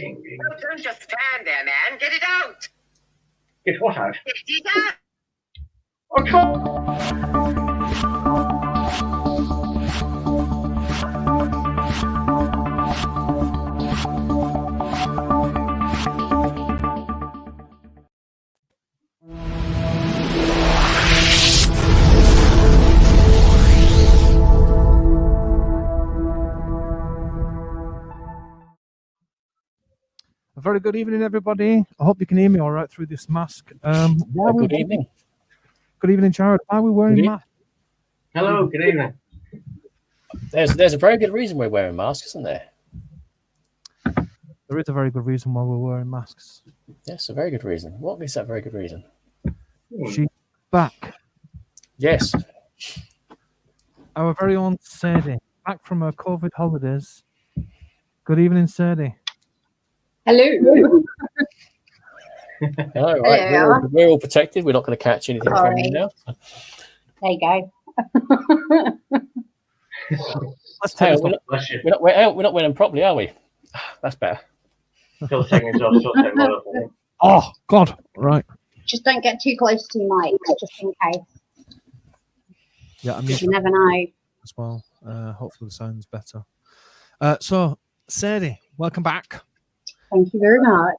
Don't just stand there, man. Get it out. Get what out? Get it out. Oh, come. A very good evening, everybody. I hope you can hear me all right through this mask. Good evening. Good evening, Jared. Why are we wearing masks? Hello, good evening. There's a very good reason we're wearing masks, isn't there? There is a very good reason why we're wearing masks. Yes, a very good reason. What is that very good reason? She's back. Yes. Our very own Sadie, back from her COVID holidays. Good evening, Sadie. Hello. All right. Hello. We're all protected. We're not going to catch anything from you now. There you go. Hey, we're not winning properly, are we? That's better. Still taking it off, still taking it off. Oh, God. Right. Just don't get too close to your mic, just in case. Yeah, I'm You never know. as well. Hopefully the sound's better. So, Sadie, welcome back. Thank you very much.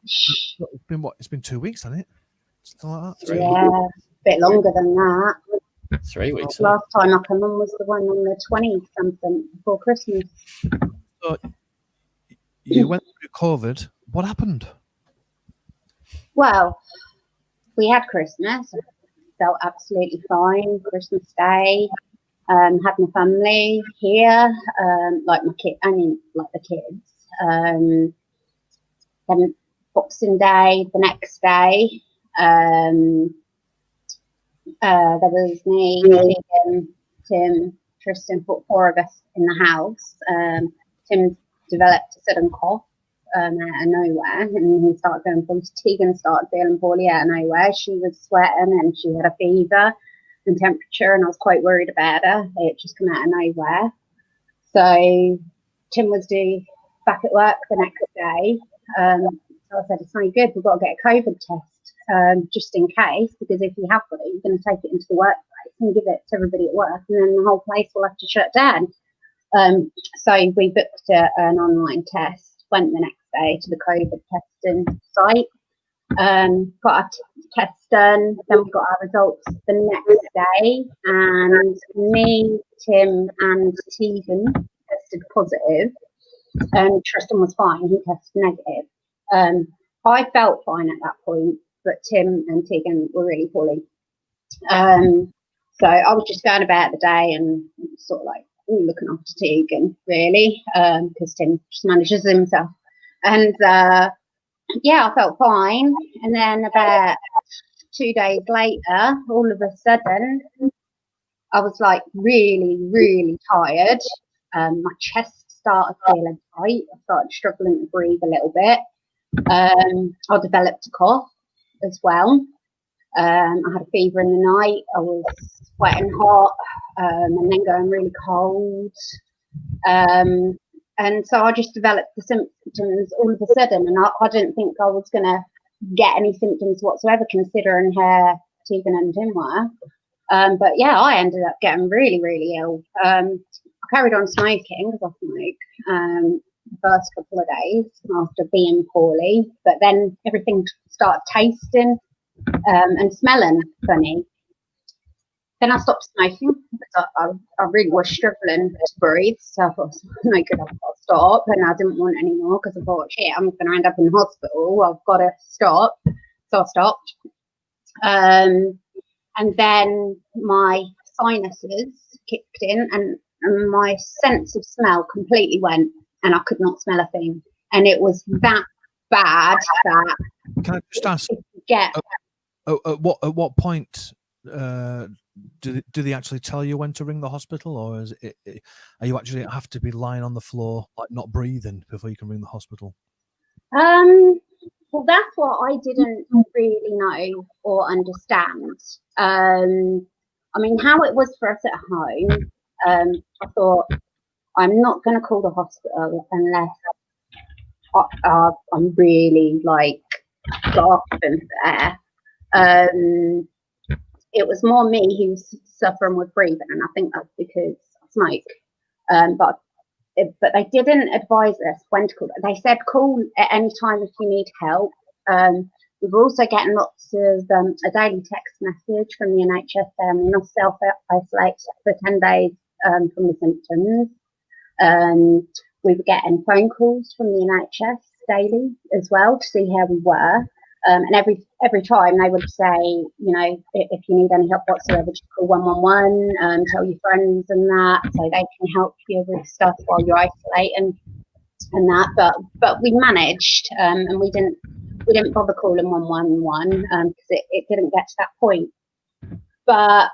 It's been what? It's been 2 weeks, hasn't it? Something like that. Yeah, a bit longer than that. 3 weeks. Last time I came on was the one on the 20th something before Christmas. So, you went through COVID. What happened? Well, we had Christmas. I felt absolutely fine. Christmas Day. Had my family here, like my kid. I mean, like the kids. Then Boxing Day, the next day, there was me, Tim, Tristan, four of us in the house. Tim developed a sudden cough out of nowhere, and he started going poorly. Tegan started feeling poorly out of nowhere. She was sweating and she had a fever and temperature, and I was quite worried about her. It just come out of nowhere. So Tim was due back at work the next day. So I said, it's no good, we've got to get a COVID test, just in case, because if you have got it, you're going to take it into the workplace and give it to everybody at work, and then the whole place will have to shut down. So we booked an online test, went the next day to the COVID testing site, got our test done, then we got our results the next day, and me, Tim and Tegan tested positive, and Tristan was fine, he tested negative. I felt fine at that point, but Tim and Tegan were really poorly. So I was just going about the day and sort of like looking after Tegan, really, because Tim just manages himself. And yeah, I felt fine. And then about 2 days later, all of a sudden, I was like really, really tired. My chest started feeling tight. I started struggling to breathe a little bit. I developed a cough as well. I had a fever in the night. I was sweating hot, and then going really cold. And so I just developed the symptoms all of a sudden, and I didn't think I was going to get any symptoms whatsoever, considering how Tegan and Tim were. But yeah, I ended up getting really, really ill. I carried on smoking because I smoke the first couple of days after being poorly, but then everything started tasting and smelling funny. Then I stopped smoking because I really was struggling to breathe, so I thought, no good, I've got to stop, and I didn't want any more because I thought, shit, I'm going to end up in hospital, I've got to stop. So I stopped. And then my sinuses kicked in, and my sense of smell completely went, and I could not smell a thing. And it was that bad that... Can I just ask, at what point do they actually tell you when to ring the hospital, or is it, are you actually have to be lying on the floor, like not breathing, before you can ring the hospital? Well, that's what I didn't really know or understand. I mean, how it was for us at home, I thought, I'm not going to call the hospital unless I'm really like gasping there. It was more me who was suffering with breathing, and I think that's because I smoke. But they didn't advise us when to call. They said call at any time if you need help. We were also getting lots of a daily text message from the NHS saying we must self-isolate for 10 days from the symptoms. We were getting phone calls from the NHS daily as well to see how we were. And every time they would say, you know, if you need any help whatsoever, just call 111, tell your friends and that, so they can help you with stuff while you're isolating and that. But we managed, and we didn't bother calling 111 because it didn't get to that point. But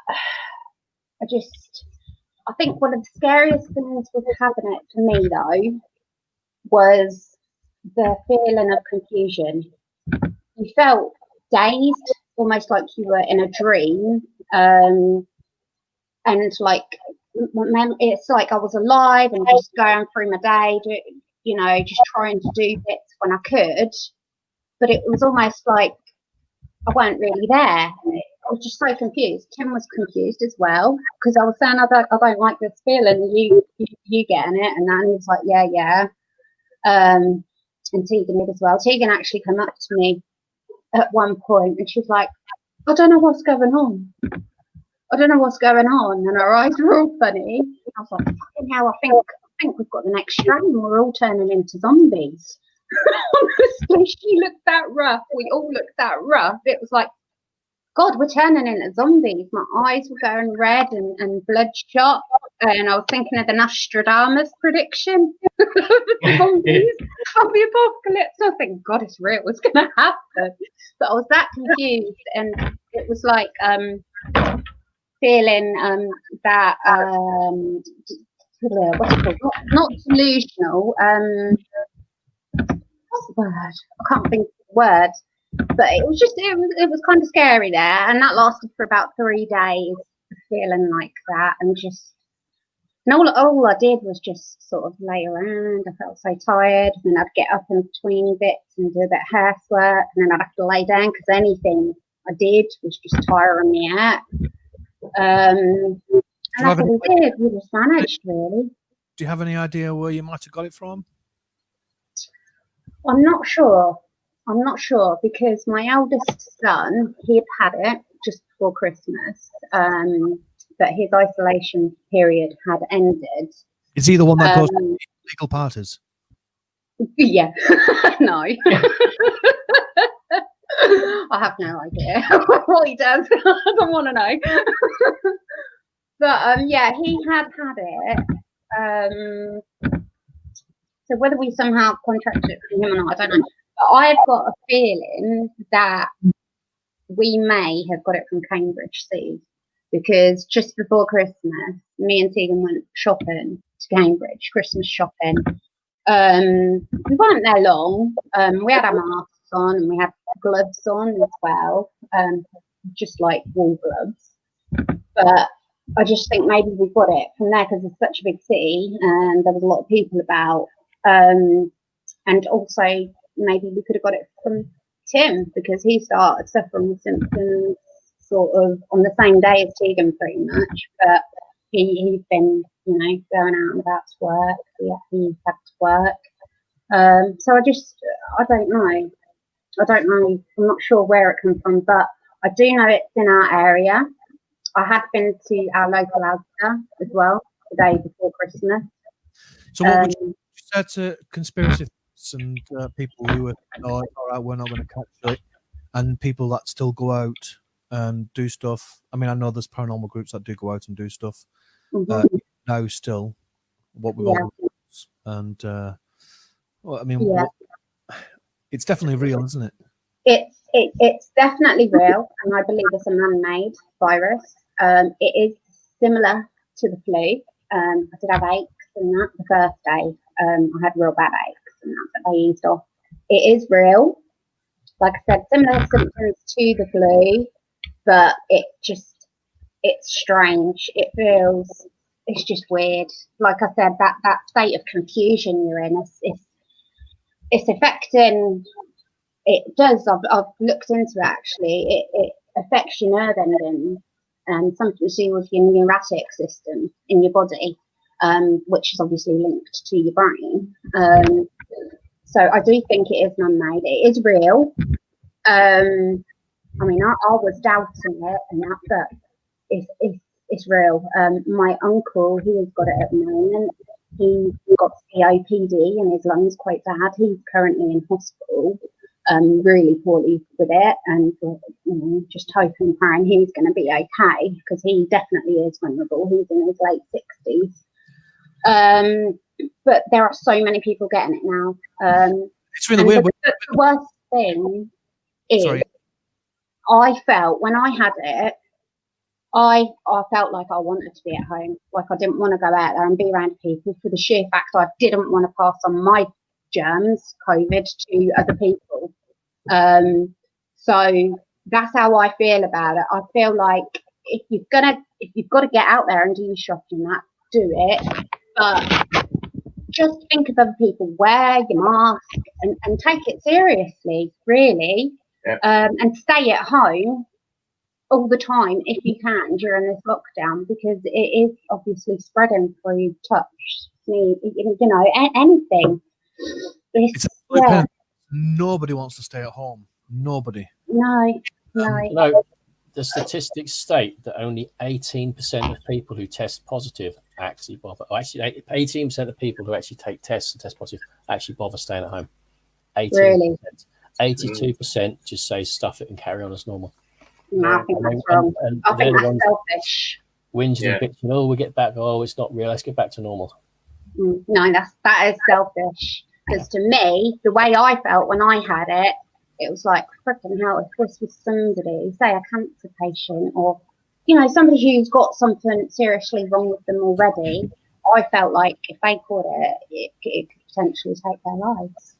I think one of the scariest things with having it for me though was the feeling of confusion. You felt dazed, almost like you were in a dream, and like it's like I was alive and just going through my day, you know, just trying to do bits when I could, but it was almost like I weren't really there. I was just so confused. Tim was confused as well because I was saying I don't like this feeling. You getting it? And then he was like, yeah. And Tegan did as well. Tegan actually came up to me at one point and she's like, I don't know what's going on. And her eyes were all funny. I was like, fucking hell, I think we've got the next strain. We're all turning into zombies. Honestly, she looked that rough. We all looked that rough. It was like, God, we're turning into zombies. My eyes were going red and bloodshot. And I was thinking of the Nostradamus prediction of the zombies, of the apocalypse. I think, God, it's real. What's going to happen? But I was that confused. And it was like feeling that, what's it called? Not delusional. What's the word? I can't think of the word. But it was kind of scary there, and that lasted for about 3 days, feeling like that, and all I did was just sort of lay around. I felt so tired, and then I'd get up in between bits and do a bit of housework, and then I'd have to lay down because anything I did was just tiring me out. And that's what we did. We just managed, really. Do you have any idea where you might have got it from? I'm not sure because my eldest son, he had it just before Christmas, but his isolation period had ended. Is he the one that goes to legal parties? Yeah, no. I have no idea what he does. I don't want to know. But yeah, he had it. So whether we somehow contracted it from him or not, I don't know. But I've got a feeling that we may have got it from Cambridge Sea, because just before Christmas, me and Tegan went shopping to Cambridge, Christmas shopping. We weren't there long. We had our masks on and we had gloves on as well, just like wool gloves. But I just think maybe we got it from there because it's such a big city and there was a lot of people about. And also maybe we could have got it from Tim because he started suffering with symptoms sort of on the same day as Tegan pretty much, but he's been, you know, going out and about to work. He had to work. So I don't know. I'm not sure where it comes from, but I do know it's in our area. I have been to our local Asda as well the day before Christmas. So what would you say to conspiracy theorists and people who are, oh, it's all right, we're not going to catch it, and people that still go out and do stuff? I mean, I know there's paranormal groups that do go out and do stuff now still, what we've all and well, I mean, it's definitely real, isn't it? It's definitely real, and I believe it's a man-made virus. It is similar to the flu. I did have aches and that the first day. I had real bad aches and that, but they eased off. It is real. Like I said, similar symptoms to the flu, but it's strange. It's just weird. Like I said, that state of confusion you're in, it's affecting. It does. I've looked into it actually. It affects your nerve endings and something to do with your neurotic system in your body, which is obviously linked to your brain. So I do think it is man-made. It is real. I mean, I was doubting it, and that, but it's real. My uncle, he has got it at the moment. He got COPD in his lungs quite bad. He's currently in hospital, really poorly with it, and just hoping and praying he's going to be okay, because he definitely is vulnerable. He's in his late 60s. But there are so many people getting it now. It's really weird. The worst thing is, Sorry. I felt when I had it, I felt like I wanted to be at home. Like I didn't want to go out there and be around people, for the sheer fact I didn't want to pass on my germs, COVID, to other people. So that's how I feel about it. I feel like if you've got to get out there and do your shopping, do it. But just think of other people, wear your mask and take it seriously, really. Yep. And stay at home all the time if you can during this lockdown, because it is obviously spreading through touch, sneeze, anything. Yeah. Nobody wants to stay at home. Nobody. No. The statistics state that only 18% of people who test positive actually bother. Actually, 18% of people who actually take tests and test positive actually bother staying at home. 18%. Really? 82% just say stuff it and carry on as normal. No, I think that's wrong. I think that's selfish. Whinging and bitching, we'll get back. Oh, it's not real. Let's get back to normal. No, that is selfish. Because to me, the way I felt when I had it, it was like, freaking hell, if this was somebody, say a cancer patient, or, somebody who's got something seriously wrong with them already, I felt like if they caught it could potentially take their lives.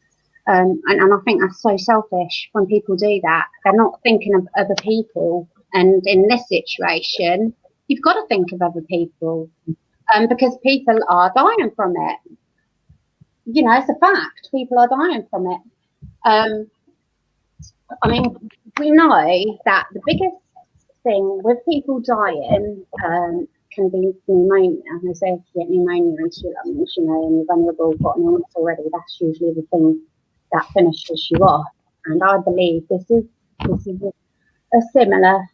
And I think that's so selfish when people do that. They're not thinking of other people. And in this situation, you've got to think of other people, because people are dying from it. It's a fact. People are dying from it. I mean, we know that the biggest thing with people dying can be pneumonia. They say if you get pneumonia into your lungs, and you're vulnerable, got an illness already, that's usually the thing that finishes you off. And I believe this is a similar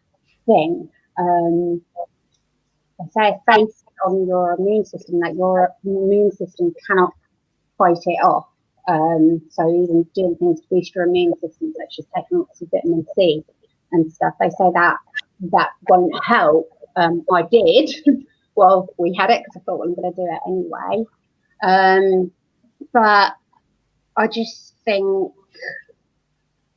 thing. They say it's based on your immune system, that your immune system cannot fight it off. So even doing things to boost your immune system, such as taking lots of vitamin C and stuff, they say that won't help. I did. Well, we had it because I thought, well, I'm going to do it anyway. But I just think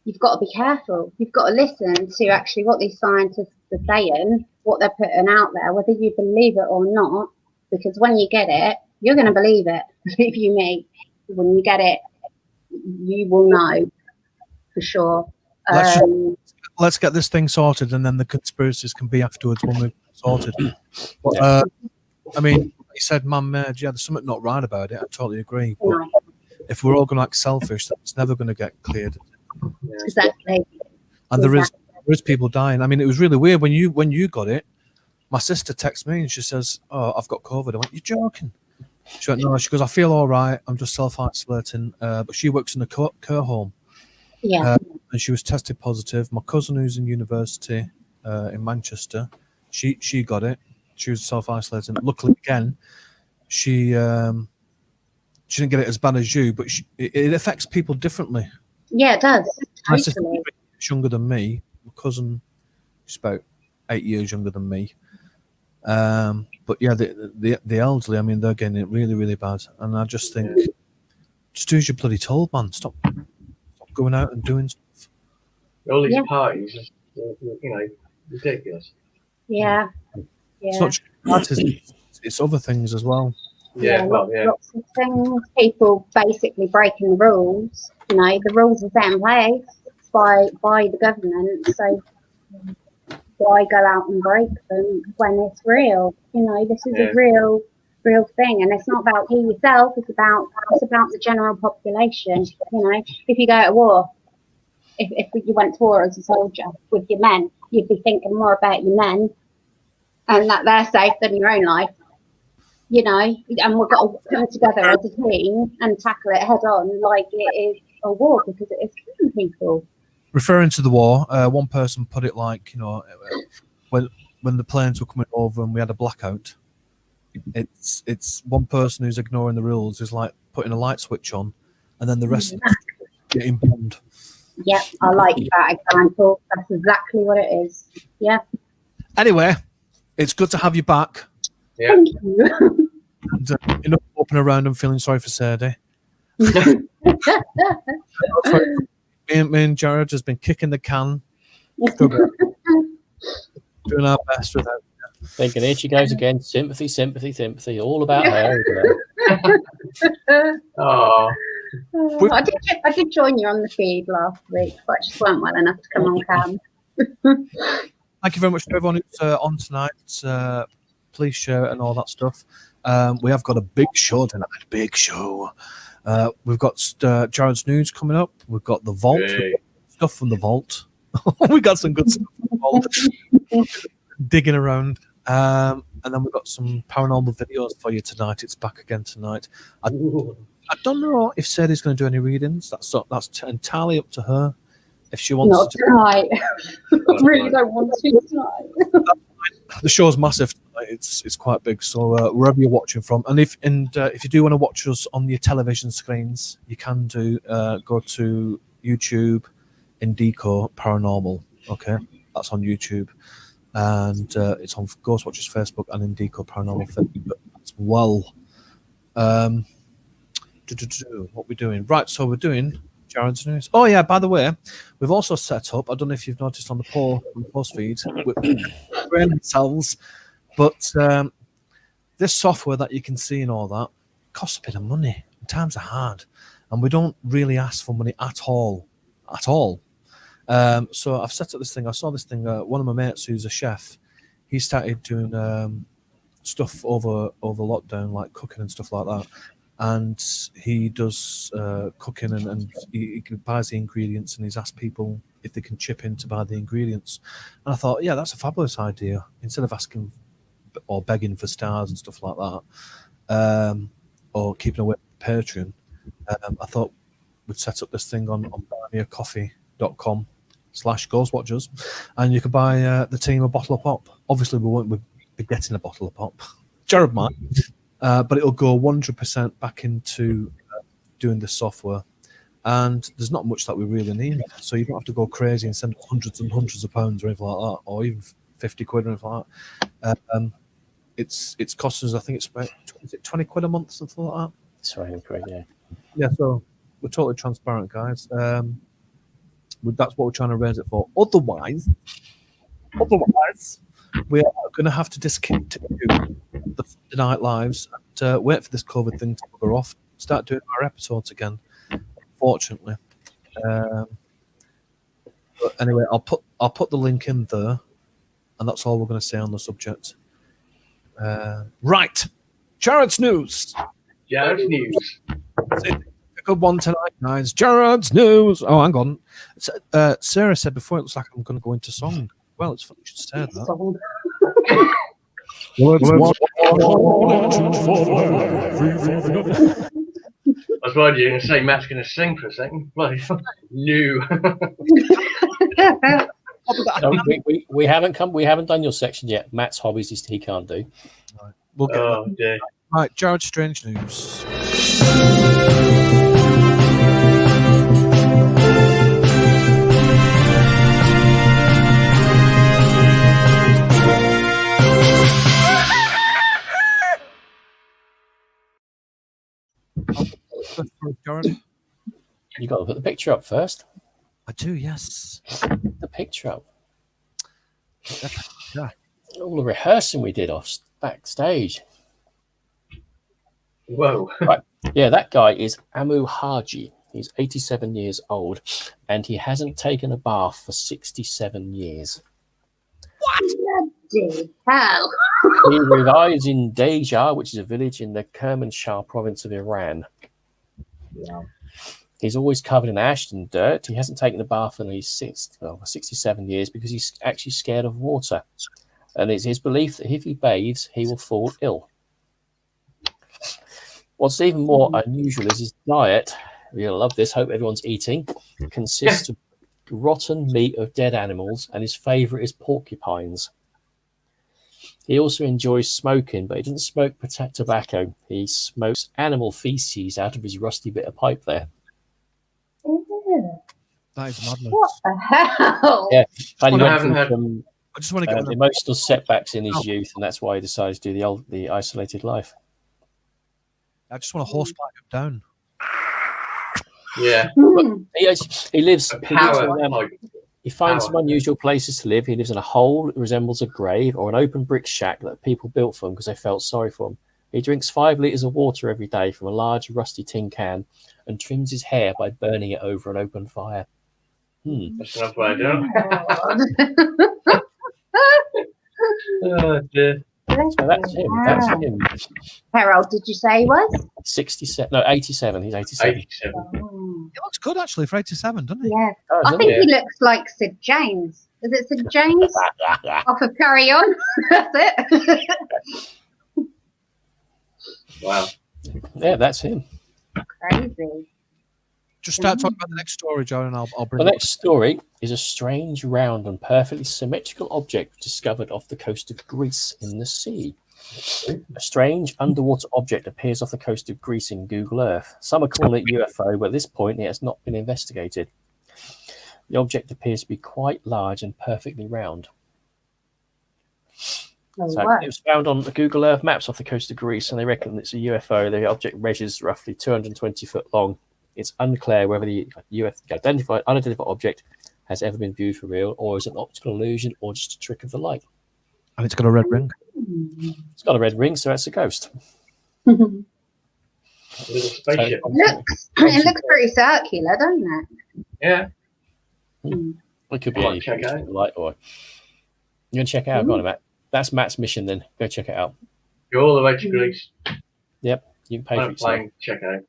you've got to be careful. You've got to listen to actually what these scientists are saying, what they're putting out there, whether you believe it or not, because when you get it, you're going to believe it. Believe you me. When you get it, you will know for sure. Let's get this thing sorted, and then the conspiracies can be afterwards when we've sorted. I mean, you said man-made. Yeah, there's something not right about it. I totally agree. But if we're all going to act selfish, that's never going to get cleared. Exactly. And there is people dying. I mean, it was really weird when you got it. My sister texted me and she says, "Oh, I've got COVID." I went, "You're joking?" She went, "No." She goes, "I feel all right. I'm just self-isolating." But she works in a care home. Yeah. And she was tested positive. My cousin, who's in university in Manchester, she got it. She was self-isolating. Luckily, again, she didn't get it as bad as you, but it affects people differently. Yeah, it does. My sister's Totally. younger than me. My cousin is about 8 years younger than me. But yeah, the elderly, I mean, they're getting it really, really bad. And I just think, just do as you're bloody told, man. Stop going out and doing stuff. All these parties, just, ridiculous. Yeah. It's not just parties, it's other things as well. Lots of things. People basically breaking the rules. The rules are set in place by the government. So why go out and break them when it's real? This is a real real thing. And it's not about you yourself. It's about the general population. You know, if you go to war, if you went to war as a soldier with your men, you'd be thinking more about your men and that they're safe than your own life. You know, and we've got to come together as a team and tackle it head on like it is a war, because it is killing people. Referring to the war, one person put it like, you know, when the planes were coming over and we had a blackout, it's one person who's ignoring the rules is like putting a light switch on, and then the rest of us getting bombed. Yeah, I like that example. That's exactly what it is. Yeah. Anyway, it's good to have you back. Yeah. Thank you. And, enough open around and feeling sorry for Sadie. Me and Jared has been kicking the can, doing our best without. Thinking, here she goes again. Sympathy, sympathy, sympathy. All about her. Oh, I did join you on the feed last week, but I just weren't well enough to come on cam. Thank you very much to everyone who's on tonight. Please share it and all that stuff. We have got a big show tonight. Big show. We've got Jared's News coming up. We've got the Vault. hey. Stuff from the Vault. We got some good stuff from the Vault. Digging around. And then we've got some paranormal videos for you tonight. It's back again tonight. I don't know if Sadie's going to do any readings. That's entirely up to her. If she wants Not to. tonight. I really don't want to tonight. The show's massive tonight. It's quite big. So wherever you're watching from, and if you do want to watch us on your television screens, you can go to YouTube, Indico Paranormal. Okay, that's on YouTube, and it's on Ghostwatchers Facebook and Indico Paranormal Facebook as well. What we're doing, right? So we're doing Jared's News. Oh yeah, by the way, we've also set up. I don't know if you've noticed on the post feed, we're themselves, but this software that you can see and all that costs a bit of money. Times are hard, and we don't really ask for money at all. So I've set up this thing. I saw this thing. One of my mates who's a chef, he started doing stuff over lockdown, like cooking and stuff like that. And he does cooking, and he buys the ingredients, and he's asked people if they can chip in to buy the ingredients. And I thought, yeah, that's a fabulous idea. Instead of asking or begging for stars and stuff like that, or keeping away from Patreon, I thought we'd set up this thing on buymeacoffee.com/Ghostwatchers, and you could buy the team a bottle of pop. Obviously, we won't be getting a bottle of pop. Jared might. But it'll go 100% back into doing the software. And there's not much that we really need. So you don't have to go crazy and send hundreds and hundreds of pounds or anything like that, or even 50 quid or anything like that. It's cost us, I think it's about 20 quid a month, something like that. Sorry, great, yeah. Yeah, so we're totally transparent, guys. That's what we're trying to raise it for. Otherwise, we are going to have to discontinue the Sunday night lives and wait for this COVID thing to bugger off. Start doing our episodes again. Unfortunately, but anyway, I'll put the link in there, and that's all we're going to say on the subject. Right, Jared's News. Jared's News. It's a good one tonight, guys. Jared's News. Oh, hang on. Sarah said before it looks like I'm going to go into song. Well, it's funny you should say that. I was worried you were going to say Matt's going to sing for a second. Like, no. No, we haven't done your section yet. Matt's hobbies he can't do. Right. We'll get Oh, dear. right, Jared's Strange News. Jared? You got to put the picture up first. I do, yes. The picture up. Yeah. All the rehearsing we did backstage. Whoa. Right. Yeah, that guy is Amu Haji. He's 87 years old, and he hasn't taken a bath for 67 years. What? Bloody hell. He resides in Deja, which is a village in the Kermanshah province of Iran. Yeah. He's always covered in ash and dirt. He hasn't taken a bath in his 67 years because he's actually scared of water. And it's his belief that if he bathes, he will fall ill. What's even more unusual is his diet. You'll love this. Hope everyone's eating. Consists of rotten meat of dead animals, and his favourite is porcupines. He also enjoys smoking, but he doesn't smoke tobacco. He smokes animal feces out of his rusty bit of pipe there. Ew. That is madness. What the hell? Yeah, and he I went haven't through had- some I just want to get rid of emotional setbacks in his youth, and that's why he decided to do the isolated life. I just want to horseback him down. Yeah. He lives Power. on, Like, he finds Power. some unusual places to live. He lives in a hole that resembles a grave or an open brick shack that people built for him because they felt sorry for him. He drinks 5 litres of water every day from a large rusty tin can and trims his hair by burning it over an open fire. that's enough way of doing God. it. Oh, dear. So that's him. That's him. How old did you say he was? 67. No, 87. He's 87. 87. Oh. He looks good actually for 87, doesn't he? Yeah. Oh, I isn't think it? he looks like Sid James. Is it Sid James? Off of Carry On. That's it. Wow. Yeah, that's him. Crazy. Just start talking about the next story, Joe, and I'll bring The it up. next story is a strange, round, and perfectly symmetrical object discovered off the coast of Greece in the sea. A strange underwater object appears off the coast of Greece in Google Earth. Some are calling it UFO, but at this point it has not been investigated. The object appears to be quite large and perfectly round. Oh, So what? it was found on the Google Earth maps off the coast of Greece, and they reckon it's a UFO. The object measures roughly 220 foot long. It's unclear whether the unidentified object has ever been viewed for real, or is it an optical illusion, or just a trick of the light. And it's got a red ring. It's got a red ring, so it's a ghost. A little spaceship. It looks pretty circular, doesn't it? Yeah. It could be I might any check it out. light, or you can check it out. Go on, Matt. That's Matt's mission. Then go check it out. Go all the way to Greece. You can pay for On a it. yourself. plane, check it out.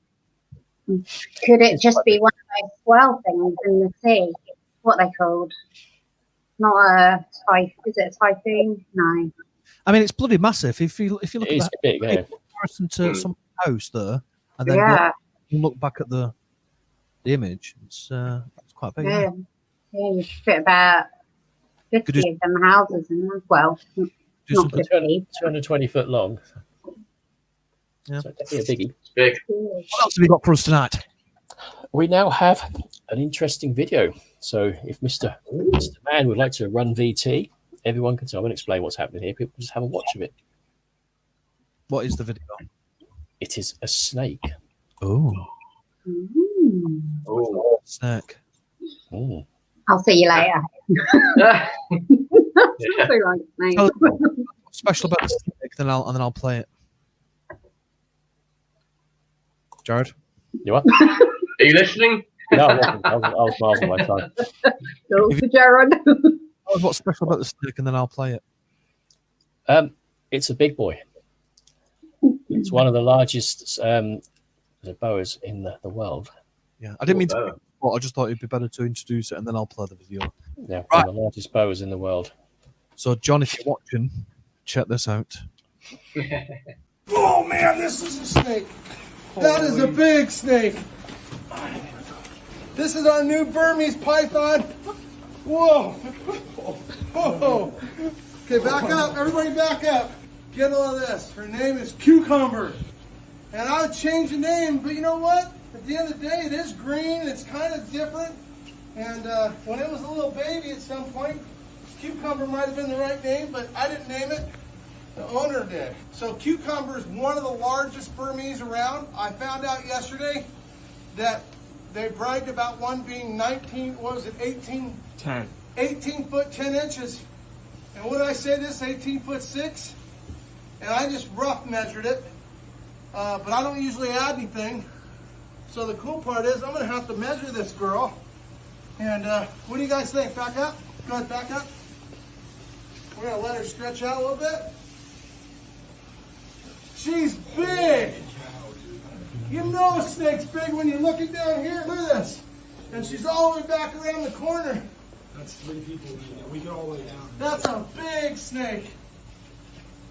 Could it just be one of those swell things in the sea? What they called? Not a typhoon. Is it a typhoon? No. I mean, it's bloody massive. If you look It at is that big, yeah. comparison to some house there, and then Yeah. look back at the image, it's quite big. Isn't Yeah. it? Yeah, you could fit about 50 Could of them houses in there. Well, Do not something. 50. 220 foot long. Yeah. So definitely a biggie. It's big. What else have we got for us tonight? We now have an interesting video. So if Mr. Man would like to run VT, everyone can tell. I'm going to explain what's happening here. People just have a watch of it. What is the video? It is a snake. Oh, Mm. Oh. snack. Mm. I'll see you later. Yeah. So like, mate. Tell us what's special about the snake, then I'll play it. Jared, You are? Are you listening? No, I was miles away. Sorry. Go for Jared. tell us what's special about the snake, and then I'll play it. It's a big boy. It's one of the largest boas in the world. Yeah, I didn't mean Oh, to. But I just thought it'd be better to introduce it, and then I'll play the video. Yeah, Right. one of the largest boas in the world. So, John, if you're watching, check this out. Oh man, this is a snake. That is a big snake. This is our new Burmese python. Whoa. Whoa. Okay, back up. Everybody back up. Get all of this. Her name is Cucumber. And I would change the name, but you know what? At the end of the day, it is green. It's kind of different. And when it was a little baby at some point, Cucumber might have been the right name, but I didn't name it. The owner did. So Cucumber is one of the largest Burmese around. I found out yesterday that they bragged about one being 18 foot 10 inches. And what did I say, this 18 foot 6? And I just rough measured it. But I don't usually add anything. So the cool part is I'm gonna have to measure this girl. And what do you guys think? Back up? Go ahead, back up. We're gonna let her stretch out a little bit. She's big. You know a snake's big when you're looking down here. Look at this. And she's all the way back around the corner. That's 3 people. We get all the way down. That's a big snake.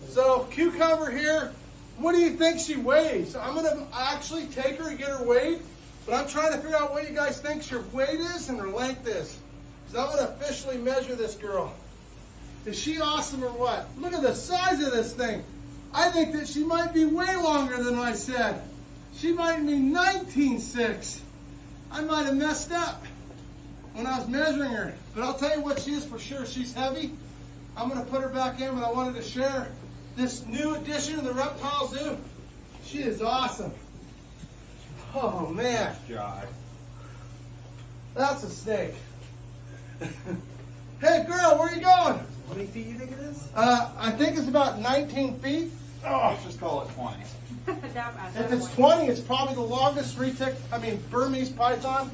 So, Cucumber here, what do you think she weighs? I'm going to actually take her and get her weighed, but I'm trying to figure out what you guys think her weight is and her length is. So I'm going to officially measure this girl. Is she awesome or what? Look at the size of this thing. I think that she might be way longer than I said. She might be 19.6. I might have messed up when I was measuring her. But I'll tell you what she is for sure. She's heavy. I'm going to put her back in, but I wanted to share this new addition to the reptile zoo. She is awesome. Oh, man. That's a snake. Hey, girl, where are you going? How many feet you think it is? I think it's about 19 feet. Oh, let's just call it 20. If it's 20, it's probably the longest Burmese python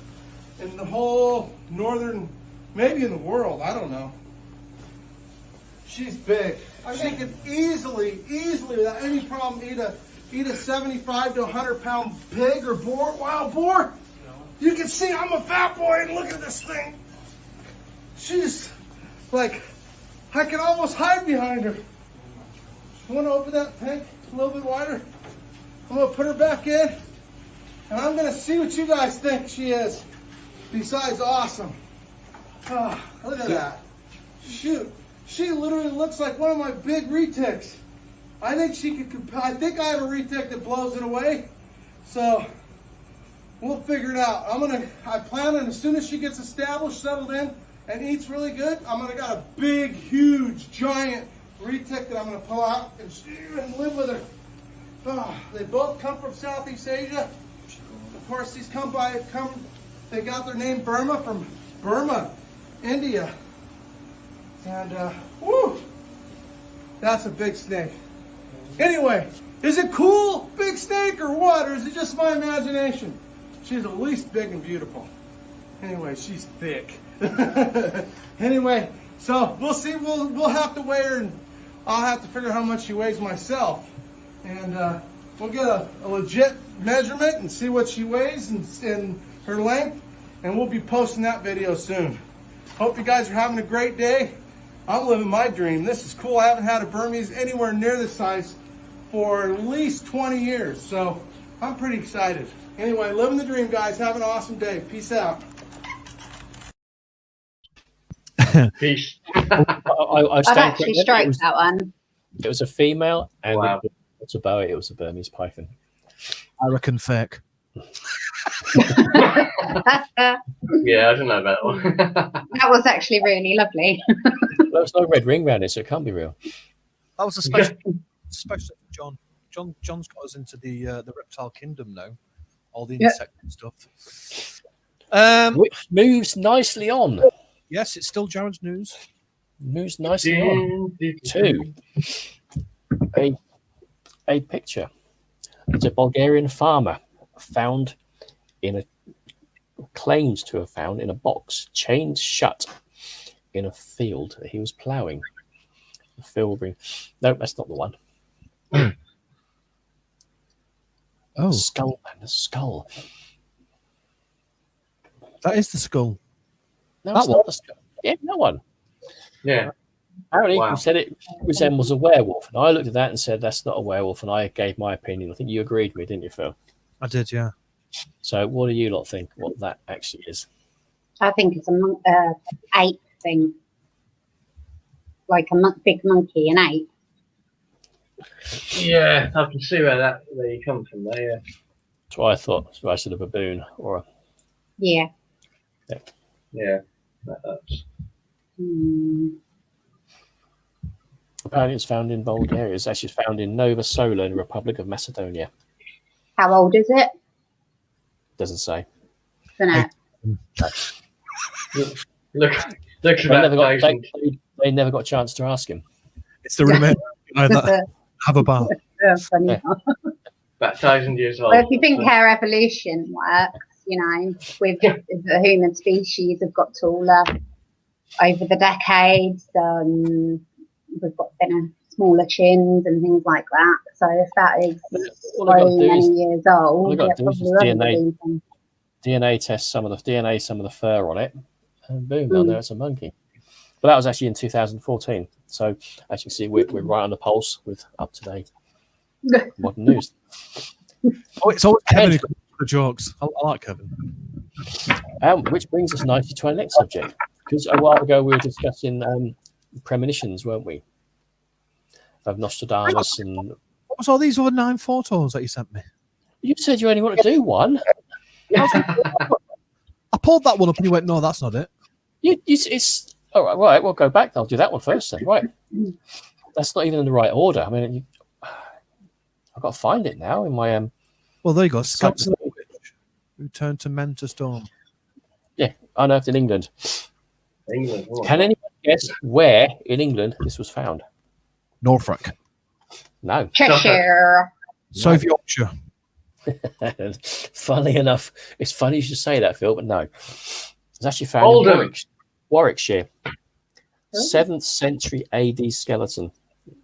in the whole northern, maybe in the world, I don't know. She's big. She can easily, without any problem, eat a 75 to 100 pound pig or boar, wild boar. You can see I'm a fat boy and look at this thing. She's like, I can almost hide behind her. You want to open that tank a little bit wider? I'm going to put her back in, and I'm going to see what you guys think she is. Besides awesome. Oh, look at that. Shoot. She literally looks like one of my big retics. I think she could, I think I have a retic that blows it away. So, we'll figure it out. I plan on as soon as she gets established, settled in, and eats really good, I'm going to got a big, huge, giant retic that I'm going to pull out and live with her. Oh, they both come from Southeast Asia. Of course, these they got their name Burma from Burma, India. And, whoo, that's a big snake. Anyway, is it cool, big snake, or what? Or is it just my imagination? She's at least big and beautiful. Anyway, she's thick. Anyway, so we'll see. We'll have to weigh her, and I'll have to figure out how much she weighs myself. And we'll get a legit measurement and see what she weighs and her length, and we'll be posting that video soon. Hope you guys are having a great day. I'm living my dream. This is cool. I haven't had a Burmese anywhere near this size for at least 20 years, so I'm pretty excited. Anyway, living the dream, guys. Have an awesome day. Peace out. Peace. I've actually stroked that one. It was a female, and Wow. it's a boa. It was a Burmese python. I reckon fake. Yeah, I don't know about that one. That was actually really lovely. Well, there's no red ring around it, so it can't be real. That was a special, especially for John. John's got us into the reptile kingdom now. All the insect stuff. Which moves nicely on. Yes, it's still Jared's news. Moves nicely on to a picture. It's a Bulgarian farmer claims to have found in a box, chained shut in a field that he was ploughing. The field ring. No, that's not the one. Oh, Skull, man, the skull. that is the skull. No, That it's not the skull. Yeah, no one. Yeah. Apparently, Wow. he said it resembles a werewolf. And I looked at that and said, that's not a werewolf. And I gave my opinion. I think you agreed with me, didn't you, Phil? I did, yeah. So what do you lot think what that actually is? I think it's a ape thing. Like a big monkey, an ape. Yeah, I can see where you come from there, yeah. That's what I thought. It's either a baboon or a... Yeah. Yeah. That's... Apparently it's found in Bulgaria. It's actually found in Nova Sola in the Republic of Macedonia. How old is it? Doesn't say. Dunno. Looks about 1,000. They never got a chance to ask him. It's the remain that have a bath. Funny. Yeah. About 1,000 years old. Well, if you think how evolution works, you know, with the human species have got taller over the decades. we've got thinner, smaller chins and things like that. So if that is All I got to so do many is years all I old, got it to do is probably just won't DNA be anything. DNA test some of the fur on it, and boom, Mm. there's a monkey. But that was actually in 2014. So as you can see, we're right on the pulse with up to date modern news. Oh, it's always Kevin who comes with the jokes. I like Kevin. Which brings us nicely to our next subject. Because a while ago we were discussing premonitions, weren't we? Of Nostradamus, and What was all these other 9 photos that you sent me? you said you only want to do one. I pulled that one up and you went, no, that's not it. It's all right. Right, we'll go back. I'll do that one first then. Right, that's not even in the right order. I mean, I've got to find it now in my Well, there you go. Scott Something- who turned to men to stone. Yeah, unearthed in England. England. Oh, Can anyone guess where in England this was found? Norfolk. No. Cheshire. South Yorkshire. Funnily enough, it's funny you should say that, Phil, but no. It's actually found Oldham. in Warwickshire. 7th century AD skeleton.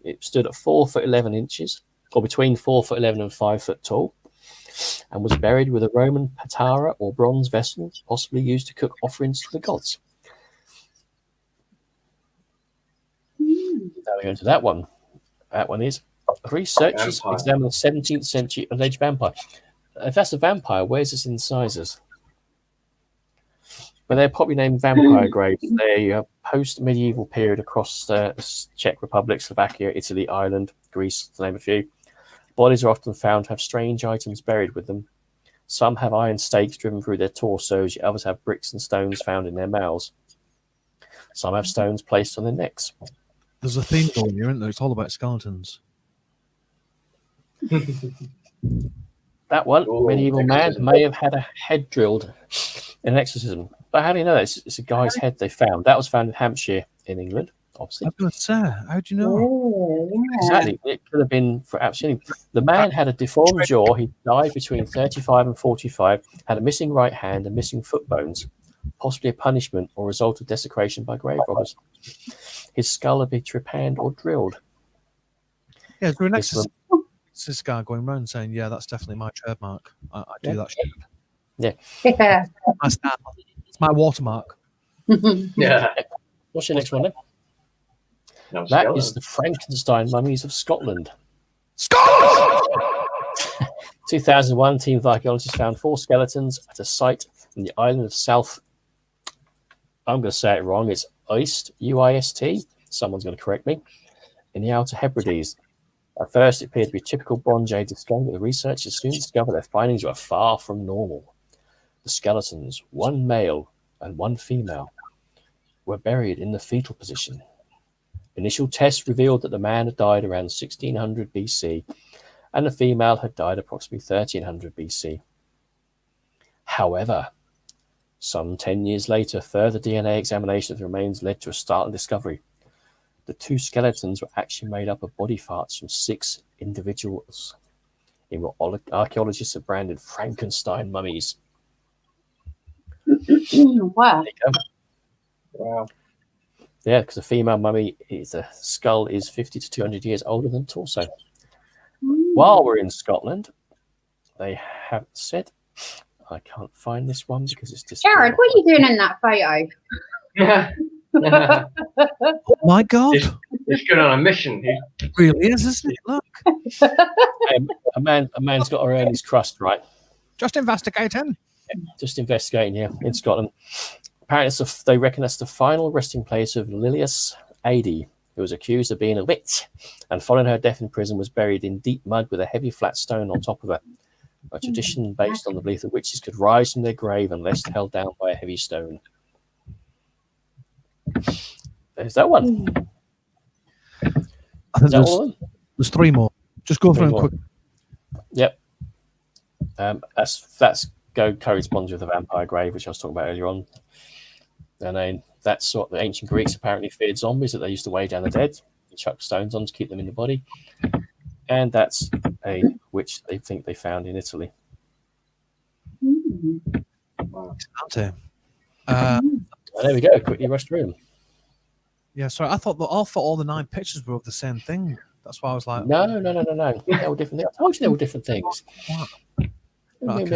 It stood at 4'11", or between 4'11" and 5 foot tall, and was buried with a Roman patera or bronze vessel, possibly used to cook offerings to the gods. Now we go into that one. That one is researchers Vampire. examine the 17th century alleged vampire. If that's a vampire, where's its incisors? But they're probably named vampire graves. They're post-medieval period across the Czech Republic, Slovakia, Italy, Ireland, Greece, to name a few. Bodies are often found to have strange items buried with them. Some have iron stakes driven through their torsos, others have bricks and stones found in their mouths. Some have stones placed on their necks. There's a theme going here, isn't there? It's all about skeletons. That one, Oh, medieval man, exorcism. may have had a head drilled in an exorcism. But how do you know that? It's a guy's head they found. That was found in Hampshire in England, obviously. I was going to say, how do you know? Oh, yeah. Exactly. It could have been for absolutely. The man had a deformed jaw. He died between 35 and 45, had a missing right hand and missing foot bones, possibly a punishment or result of desecration by grave robbers. His skull had been trepanned or drilled. Yeah, there's an This was- exorcist guy going around saying, yeah, that's definitely my trademark. I do Yeah. that shit. Yeah. My style. It's my watermark. Yeah. What's your next one then? No, That skeleton. is the Frankenstein mummies of Scotland. Scotland! 2001, team of archaeologists found 4 skeletons at a site in the island of South. I'm going to say it wrong. It's Uist, U-I-S-T. Someone's going to correct me. In the Outer Hebrides. At first, it appeared to be typical Bronze Age discovery, but the researchers soon discovered their findings were far from normal. The skeletons, one male and one female, were buried in the fetal position. Initial tests revealed that the man had died around 1600 BC and the female had died approximately 1300 BC. However, some 10 years later, further DNA examination of the remains led to a startling discovery. The 2 skeletons were actually made up of body parts from 6 individuals in what archaeologists have branded Frankenstein mummies. Wow. There you go. Wow. Yeah, because a female mummy, the skull is 50 to 200 years older than torso. While we're in Scotland, they have said, I can't find this one because it's disappeared. Jared, what are you doing in that photo? Yeah. Oh my God. He's going on a mission. It really is, isn't it? Look. A man's got to earn his crust, right? Just investigating. Just investigating here in Scotland. Apparently, they reckon that's the final resting place of Lilias Adey, who was accused of being a witch, and following her death in prison was buried in deep mud with a heavy flat stone on top of her. A tradition based on the belief that witches could rise from their grave unless held down by a heavy stone. There's that one. I think Is that all of them? there's 3 more. Just go through them more. quick. Yep. That's corresponds with the vampire grave, which I was talking about earlier on. And then that's what the ancient Greeks apparently feared zombies, that they used to weigh down the dead and chuck stones on to keep them in the body. And that's a witch they think they found in Italy. Aren't they? And there we go. Quickly rushed through them. Yeah, sorry. I thought all the 9 pictures were of the same thing. That's why I was like, No. They were different. I told you they were different things. No. Is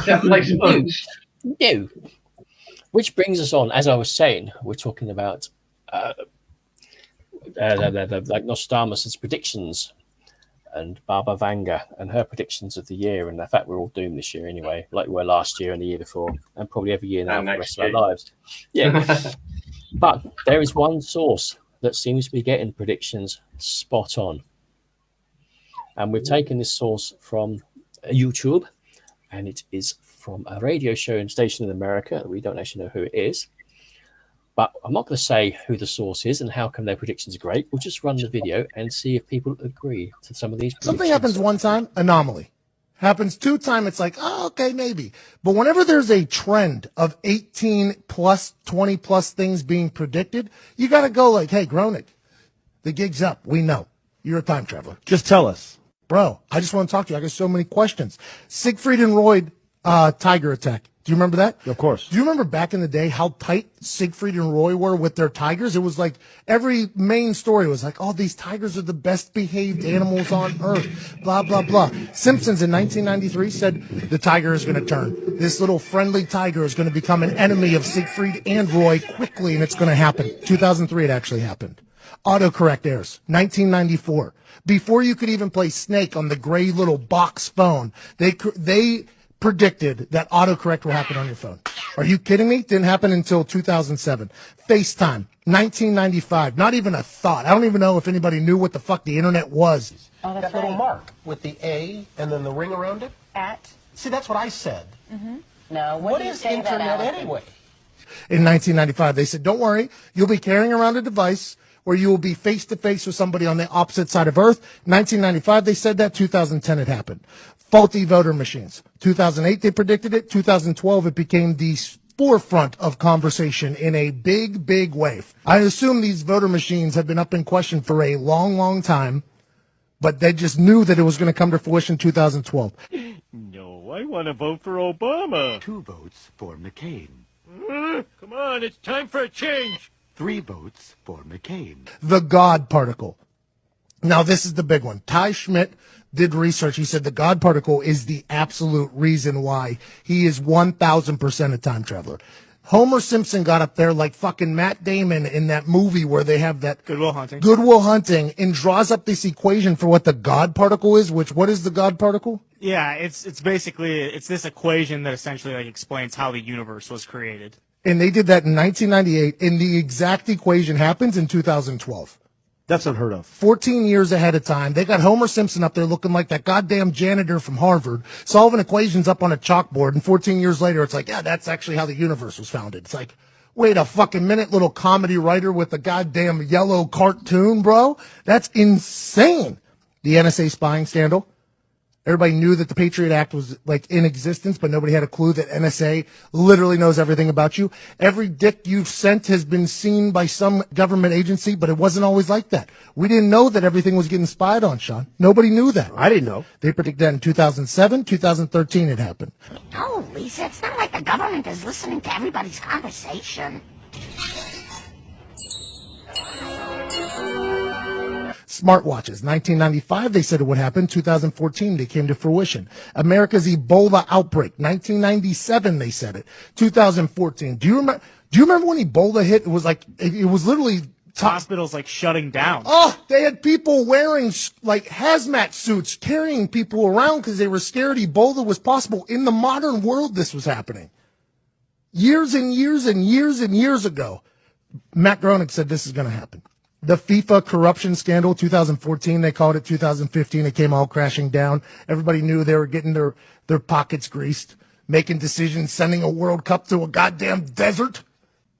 that place oats? No. Which brings us on, as I was saying, we're talking about like Nostradamus' predictions and Baba Vanga and her predictions of the year. And in fact, we're all doomed this year anyway, like we were last year and the year before, and probably every year now for the rest of our lives. Yeah. But there is one source that seems to be getting predictions spot on. And we've taken this source from YouTube, and it is from a radio show and station in America. We don't actually know who it is. But I'm not going to say who the source is and how come their predictions are great. We'll just run the video and see if people agree to some of these predictions. Something happens one time, anomaly. Happens 2 times, it's like, oh, okay, maybe. But whenever there's a trend of 18 plus, 20 plus things being predicted, you got to go like, hey, Groening, the gig's up. We know. You're a time traveler. Just tell us. Bro, I just want to talk to you. I got so many questions. Siegfried and Roy tiger attack. Do you remember that? Of course. Do you remember back in the day how tight Siegfried and Roy were with their tigers? It was like every main story was like, oh, these tigers are the best behaved animals on earth, blah, blah, blah. Simpsons in 1993 said the tiger is going to turn. This little friendly tiger is going to become an enemy of Siegfried and Roy quickly, and it's going to happen. 2003, it actually happened. Autocorrect errors. 1994. Before you could even play Snake on the gray little box phone, they predicted that autocorrect will happen on your phone. Are you kidding me? Didn't happen until 2007. FaceTime, 1995. Not even a thought. I don't even know if anybody knew what the fuck the internet was. Oh, that's that little mark with the A and then the ring around it. At? See, that's what I said. Mm-hmm. No, what is internet anyway? In 1995, they said, don't worry, you'll be carrying around a device where you will be face-to-face with somebody on the opposite side of Earth. 1995, they said that. 2010, it happened. Faulty voter machines. 2008, they predicted it. 2012, it became the forefront of conversation in a big, big way. I assume these voter machines have been up in question for a long, long time, but they just knew that it was going to come to fruition in 2012. No, I want to vote for Obama. 2 votes for McCain. Come on, it's time for a change. 3 votes for McCain. The God particle. Now, this is the big one. Ty Schmidt did research. He said the God particle is the absolute reason why he is 1,000% a time traveler. Homer Simpson got up there like fucking Matt Damon in that movie where they have that Good Will Hunting. Good Will Hunting, and draws up this equation for what the God particle is, which, what is the God particle? Yeah, it's basically this equation that essentially like explains how the universe was created. And they did that in 1998, and the exact equation happens in 2012. That's unheard of. 14 years ahead of time. They got Homer Simpson up there looking like that goddamn janitor from Harvard, solving equations up on a chalkboard, and 14 years later, it's like, yeah, that's actually how the universe was founded. It's like, wait a fucking minute, little comedy writer with a goddamn yellow cartoon, bro? That's insane. The NSA spying scandal. Everybody knew that the Patriot Act was like in existence, but nobody had a clue that NSA literally knows everything about you. Every dick you've sent has been seen by some government agency, but it wasn't always like that. We didn't know that everything was getting spied on, Sean. Nobody knew that. I didn't know. They predicted that in 2007, 2013 it happened. No, Lisa, it's not like the government is listening to everybody's conversation. Smartwatches. 1995, they said it would happen. 2014, they came to fruition. America's Ebola outbreak. 1997, they said it. 2014. Do you remember when Ebola hit? It was like, it was literally Hospitals like shutting down. Oh, they had people wearing like hazmat suits, carrying people around because they were scared Ebola was possible. In the modern world, this was happening. Years and years and years and years ago, Matt Groening said this is going to happen. The FIFA corruption scandal, 2014, they called it. 2015, it came all crashing down. Everybody knew they were getting their pockets greased, making decisions, sending a World Cup to a goddamn desert.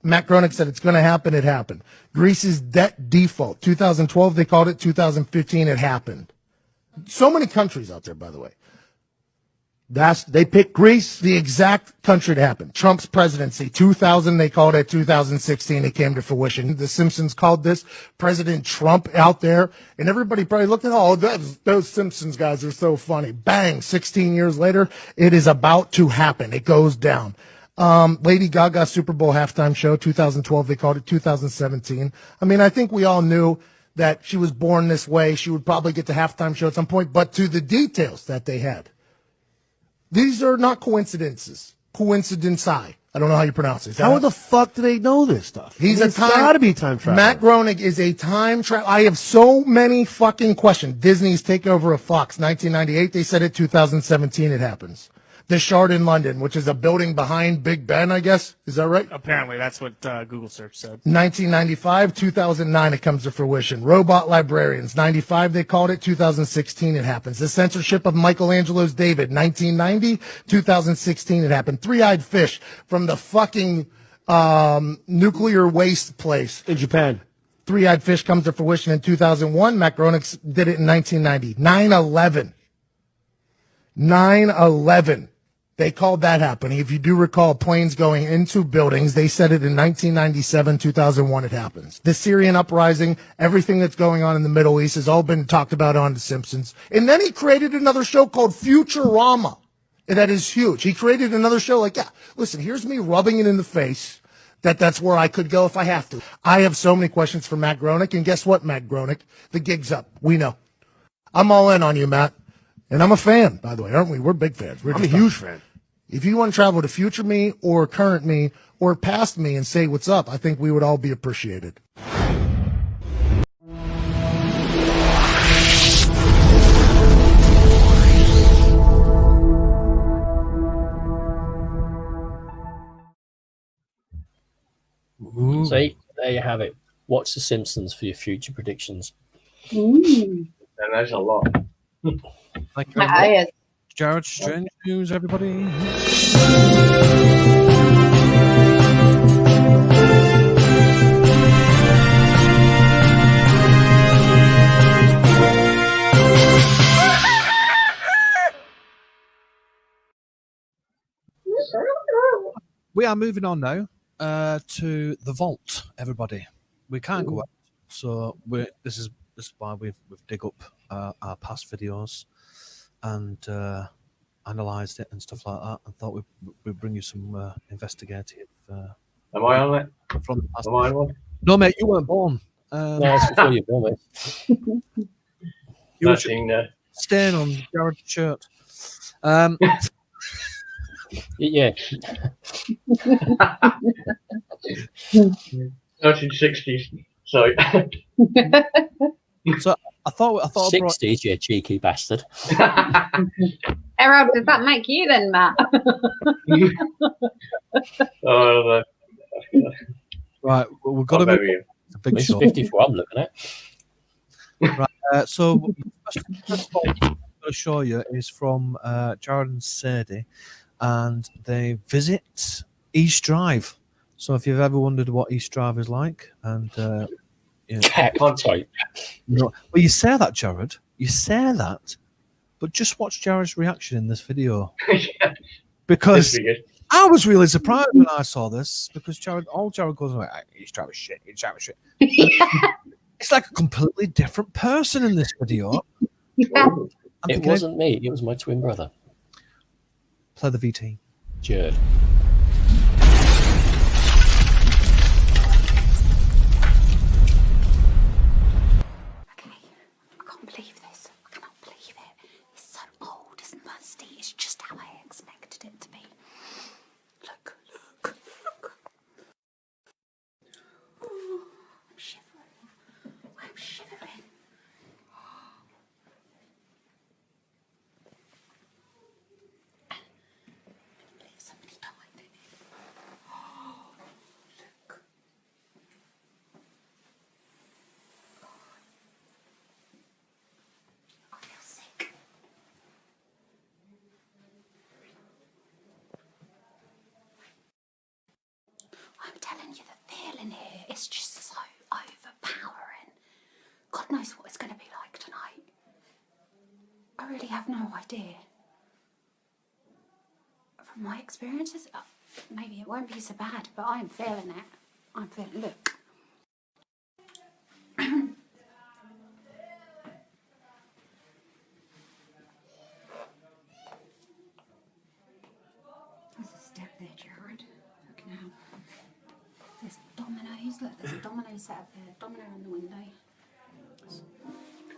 Matt Groening said it's going to happen. It happened. Greece's debt default, 2012, they called it. 2015, it happened. So many countries out there, by the way. They picked Greece, the exact country to happen. Trump's presidency, 2000, they called it 2016. It came to fruition. The Simpsons called this President Trump out there, and everybody probably looked at, those Simpsons guys are so funny. Bang, 16 years later, it is about to happen. It goes down. Lady Gaga Super Bowl halftime show, 2012, they called it 2017. I mean, I think we all knew that she was born this way. She would probably get the halftime show at some point, but to the details that they had. These are not coincidences. Coincidenci. I don't know how you pronounce it. How the fuck do they know this stuff? It's gotta be time travel. Matt Groening is a time travel. I have so many fucking questions. Disney's takeover of Fox, 1998. They said it. 2017 it happens. The Shard in London, which is a building behind Big Ben, I guess. Is that right? Apparently, that's what Google search said. 1995, 2009, it comes to fruition. Robot Librarians, 95, they called it. 2016, it happens. The censorship of Michelangelo's David, 1990, 2016, it happened. Three-eyed fish from the fucking nuclear waste place in Japan. Three-eyed fish comes to fruition in 2001. Matt Groening did it in 1990. 9/11. 9/11. They called that happening. If you do recall planes going into buildings, they said it in 1997, 2001, it happens. The Syrian uprising, everything that's going on in the Middle East has all been talked about on The Simpsons. And then he created another show called Futurama. And that is huge. He created another show like, listen, here's me rubbing it in the face that's where I could go if I have to. I have so many questions for Matt Groening. And guess what, Matt Groening? The gig's up. We know. I'm all in on you, Matt. And I'm a fan, by the way, aren't we? We're big fans. I'm a huge fan. If you want to travel to future me or current me or past me and say what's up, I think we would all be appreciated. Ooh. See, there you have it. Watch The Simpsons for your future predictions. And that's a lot. Thank you very much. Jared, strange news, everybody. We are moving on now to the vault, everybody. We can't go out, so this is why we've dig up our past videos and analysed it and stuff like that, and thought we'd bring you some investigative. Am I on it? From the past. Am I on one? No, mate, you weren't born. No, it's before you were born, mate. You were staying on Jared's shirt. Yeah. 1960s. Sorry. So I thought 60s, you cheeky bastard. Harold, does that make you then, Matt? Oh, right, well, we've got to move. It's a big show. 54, I'm looking at. Right, so first of all, I'm going to show you is from Jared and Sadie, and they visit East Drive. So if you've ever wondered what East Drive is like, and sorry. Well, you say that, Jared. You say that, but just watch Jared's reaction in this video, because I was really surprised when I saw this, because Jared goes like, "East Drive is shit. East Drive is shit." It's like a completely different person in this video. It wasn't me. It was my twin brother. Play the VT. Jared. Believe this. I cannot believe it. It's so old, it's musty. It's just how I expected it to be. Look. Oh, I'm shivering. I'm shivering. I believe somebody died in it. Oh, look. I feel sick. I'm telling you, the feeling here is just so overpowering. God knows what it's going to be like tonight. I really have no idea. From my experiences, maybe it won't be so bad, but I'm feeling it. I'm feeling. Look. There's a step there, Jared. Fucking hell. There's dominoes. Look, there's a domino set up there. Domino on the window.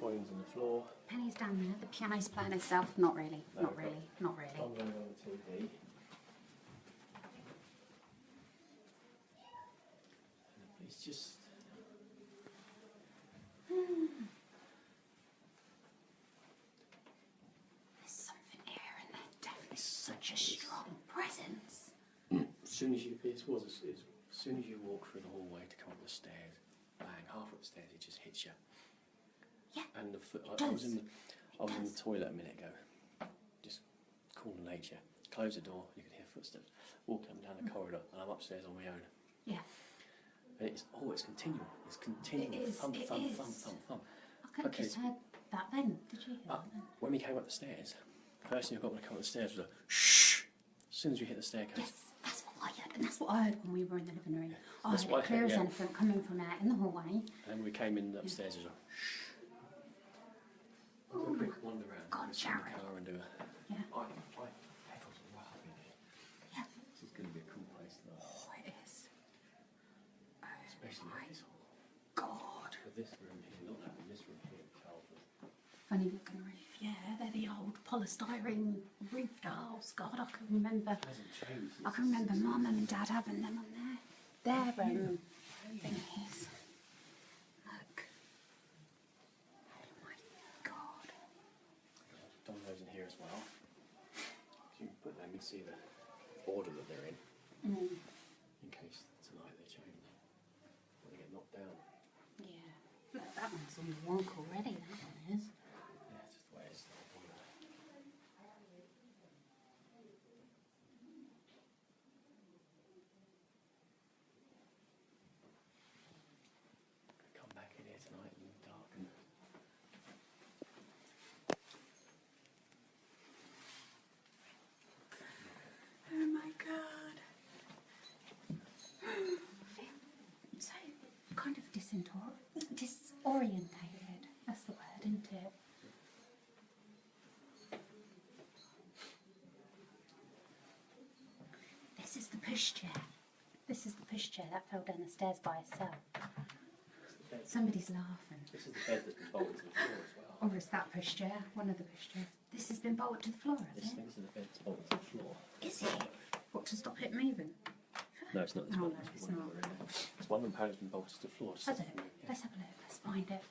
Coins on the floor. Penny's down there. The piano's playing itself. Not really. No, Not really. Not really. I'm going on the TV. It's just. There's something here, and there's definitely such a strong presence. As soon as you, as soon as you walk through the hallway to come up the stairs, bang, half up the stairs, it just hits you. Yeah. And I was in the toilet a minute ago, just cool nature. Close the door, you could hear footsteps. Walk up and down the corridor, and I'm upstairs on my own. Yeah. And it's continual. It's continual. It is, Thump, it thump, is. thump, thump, thump. I could have just heard that then. Did you hear that then? When we came up the stairs, first thing I got when I come up the stairs was a shh. As soon as we hit the staircase. Yes, that's what I heard, and that's what I heard when we were in the living room. I That's heard what it I clear heard, as yeah. anything coming from out in the hallway. And then when we came in upstairs, it was a shh. We'll do a quick wander around. God, Let's get in Jared. the car and do a. Yeah. Pedals right up in here. Yeah. This is going to be a cool place to know. Oh, it is. Oh, Especially my with this hall. God. With this room here, not having this room here, childhood. Funny looking roof. Yeah, they're the old polystyrene roof tiles. God, I can remember. It hasn't changed. I can remember my mum and dad having them on their thingies. Look. Oh my God. Dominoes in here as well. So you can put them and see the order that they're in. In case tonight they change. Or they get knocked down. Yeah. Look, that one's on the wonk already, that one is. Yeah, it's just the way it's. Come back in here tonight in the dark and. Oh my God. So kind of disorientated. That's the word, isn't it? This is the pushchair. This is the pushchair that fell down the stairs by itself. Somebody's laughing. This is the bed that's been bolted to the floor as well. Or is that pushchair? One of the pushchairs. This has been bolted to the floor, has This it? is the bed that's bolted to the floor. Is it? What, to stop it moving? No, it's not. This Oh, one. no, It's it's one not. of them. It's one of them panels been bolted to the floor. Has it? Let's have a look. Let's find it.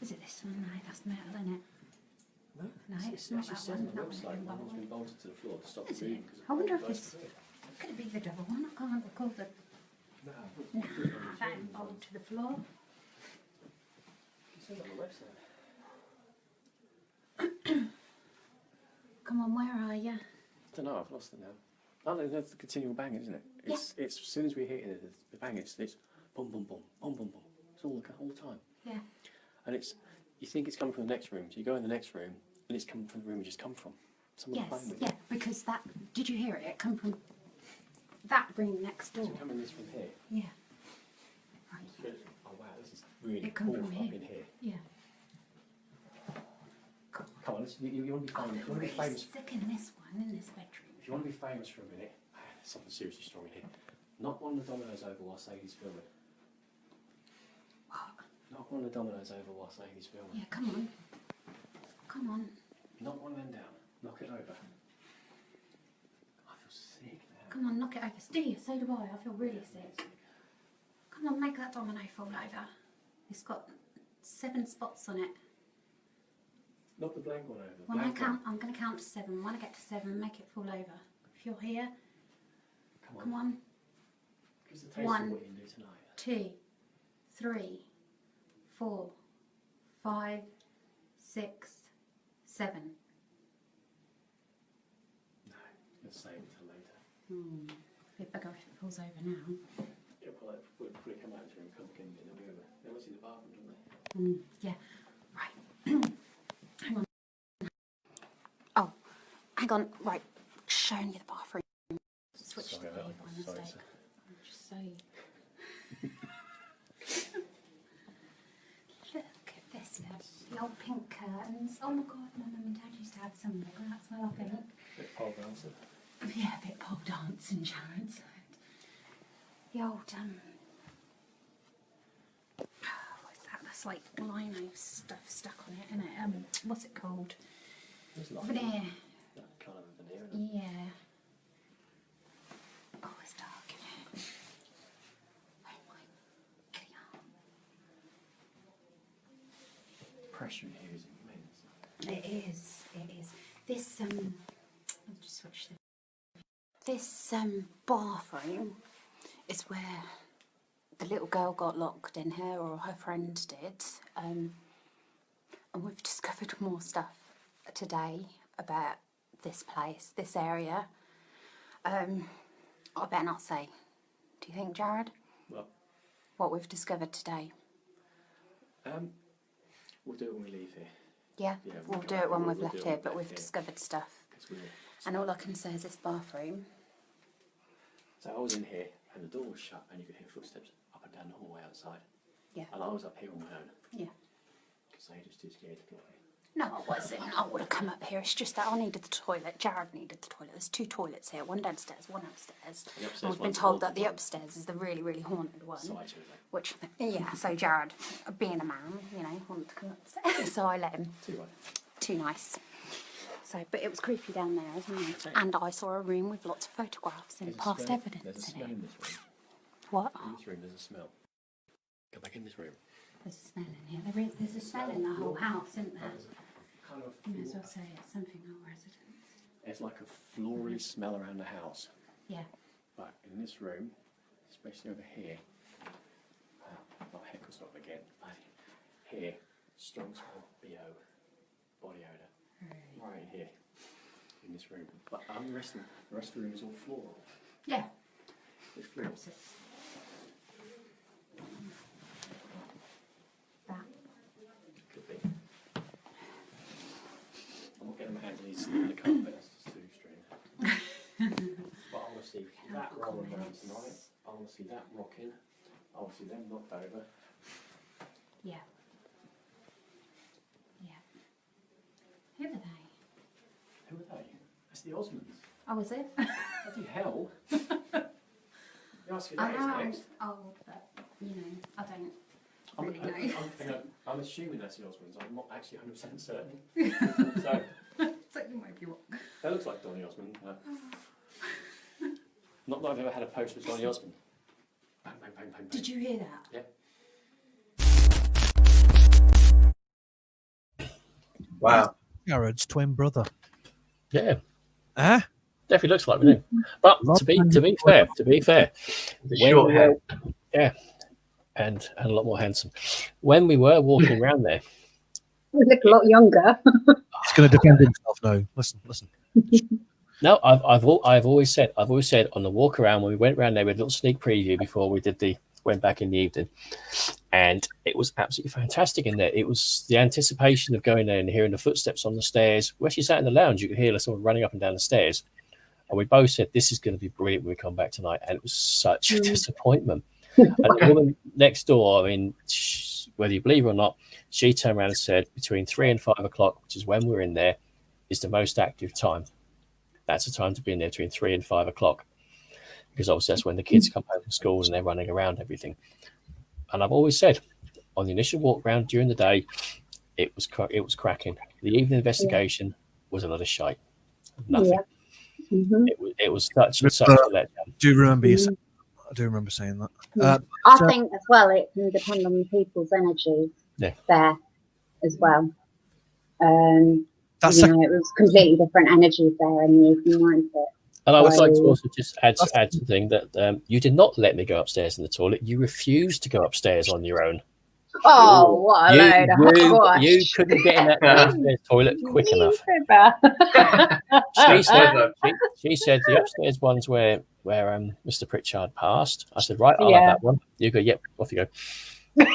Is it this one? No, that's metal, isn't it? No, No, it's not actually that says one. on the That one's website been one has been bolted. bolted to the floor to stop Is it moving. it? 'Cause I wonder if both it's... of it. Could it be the double one? I can't recall the... No, Nah, that ain't bolted to the floor. it says on the website. Come on, where are you? I don't know. I've lost it now. Oh, no, that's the continual banging, isn't it? It's as soon as we hit it, the bang. It's boom, boom, boom, boom, boom, boom. It's all the time. Yeah. And it's you think it's coming from the next room, so you go in the next room, and it's coming from the room you just come from. Someone Yes, playing with yeah, because that... Did you hear it? It come from that room next you. door. So coming this from here. Yeah. Right. Oh wow, this is really It come cool from up here. in here. Yeah. Come on, you want to be I famous. feel You want to be really famous. sick in this one, in this bedroom. If you want to be famous for a minute, there's something seriously strong in here. Knock one of the dominoes over while Sadie's filming. What? Knock one of the dominoes over while Sadie's filming. Yeah, come on. Come on. Knock one of them down. Knock it over. I feel sick now. Come on, knock it over. Steve, so do I. I feel really sick. Come on, make that domino fall over. It's got 7 spots on it. Knock the blank one over. When I Blank count, one. I'm going to count to 7. When I get to 7, make it fall over. If you're here, come on. Give us a taste 1, of what you can do tonight. 2, 3, 4, 5, 6, 7. No, let's save it till later. Bit bigger if it falls over now. Yeah, well, we'll put it come out to him, come again, and they'll be over. They want to see the bathroom, don't they? Yeah. Right. hang on. Right, showing you the bathroom. Switch Sorry, to the I'm by mistake. sorry, sir. I'm just saying. Look at this, the old pink curtains. Oh my god, my mum and dad used to have some like that smell, I think. Bit pole dancing. Yeah, a bit pole dancing, Sharon said. The old, what's that? That's like lino stuff stuck on it, isn't it? What's it called? Veneer. That kind of veneer, isn't it? Yeah. Oh, it's dark in here. Oh my god. Pressure in here is immense. It is. It is. This I'll just switch this bathroom is where the little girl got locked in here, or her friend did. And we've discovered more stuff today about this place, this area. I better not say. Do you think, Jared? What we've discovered today? We'll do it when we leave here. Yeah, we'll do it when we've left here, but we've here. discovered stuff. And all I can say is this bathroom. So I was in here and the door was shut and you could hear footsteps up and down the hallway outside. Yeah. And I was up here on my own. Yeah. Because they were just too scared to go here. No, I wasn't. I would have come up here. It's just that I needed the toilet. Jared needed the toilet. There's 2 toilets here, one downstairs, one upstairs. The upstairs And we've been one's told that haunted the one. upstairs is the really, really haunted one. So I chose that. Which, yeah, so Jared, being a man, you know, wanted to come upstairs, so I let him. Too nice. So, but it was creepy down there as well. And I saw a room with lots of photographs and past There's a evidence smell in it. in this room. What? In this room there's a smell. Go back in this room. There's a smell in here. There's a smell in the whole house, isn't there? Kind of You may as well say it's something our residents. It's like a florally smell around the house. Yeah. But in this room, especially over here, my head was up again. Here, strong smell, BO, body odour. Right in here, in this room. But the rest of the room is all floral. Yeah. It's floral. That. Could be. I'm not getting my hands on the carpet, that's just too extreme. But I want to see that rolling around tonight. I want to see that rocking. I want to see them knocked over. Yeah. Yeah. Who are they? Who are they? That's the Osmonds. Oh, is it? Bloody hell. You're asking that next. Oh, but, you know, I don't I'm, really know. I'm assuming that's the Osmonds. I'm not actually 100% certain. So you might be wrong. that looks like Donny Osmond. But not that I've ever had a post with Donny Osmond. Bang, bang, bang, bang, bang. Did you hear that? Yeah. Wow. Jared's twin brother. Yeah. Eh? Definitely looks like we do. But to be fair, Short hair. yeah, and a lot more handsome. When we were walking around there, We look a lot younger. He's going to defend himself now. Listen. no, I've always said on the walk around when we went around there, we had a little sneak preview before we went back in the evening, and it was absolutely fantastic in there. It was the anticipation of going there and hearing the footsteps on the stairs. We actually sat in the lounge, you could hear someone running up and down the stairs, and we both said this is going to be brilliant when we come back tonight, and it was such a disappointment. And the woman next door, I mean, whether you believe it or not, she turned around and said between 3 and 5 o'clock, which is when we're in there, is the most active time. That's the time to be in there between 3 and 5 o'clock. Because obviously that's when the kids come home from school and they're running around everything. And I've always said, on the initial walk around during the day, it was cracking. The evening investigation was a lot of shite. Nothing. Yeah. Mm-hmm. It was such a letdown. Do you remember I do remember saying that. I think as well it can depend on people's energies there as well. That's it was completely different energies there in the evening mindset. And I would like to also just add something that you did not let me go upstairs in the toilet. You refused to go upstairs on your own. Oh, what a load of hogwash. You couldn't get in that upstairs toilet quick enough. She said the upstairs one's where Mr. Pritchard passed. I said, right, I'll have that one. You go, yep, off you go.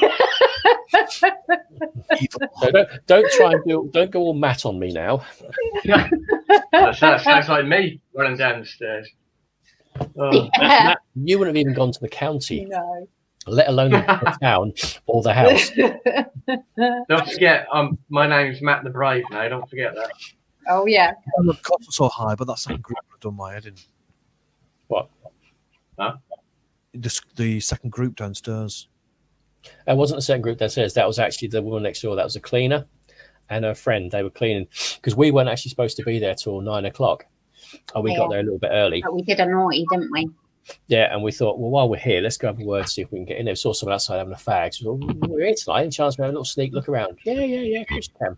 So don't go all Matt on me now. That sounds like me running down the stairs. Oh. Matt, you wouldn't have even gone to the county, No. let alone the town or the house. Don't forget, my name's Matt the Brave now. Don't forget that. Oh yeah. The costs were so high, but that second group would have done my head in. What? Huh? The second group downstairs. It wasn't the second group downstairs. That was actually the woman next door. That was a cleaner and her friend. They were cleaning because we weren't actually supposed to be there till 9 o'clock. And we got there a little bit early. But we did a naughty, didn't we? Yeah, and we thought, well, while we're here, let's go have a word, see if we can get in there. We saw someone outside having a fag. So we thought, we're here tonight. Any chance we have a little sneak look around? Yeah, of course you can.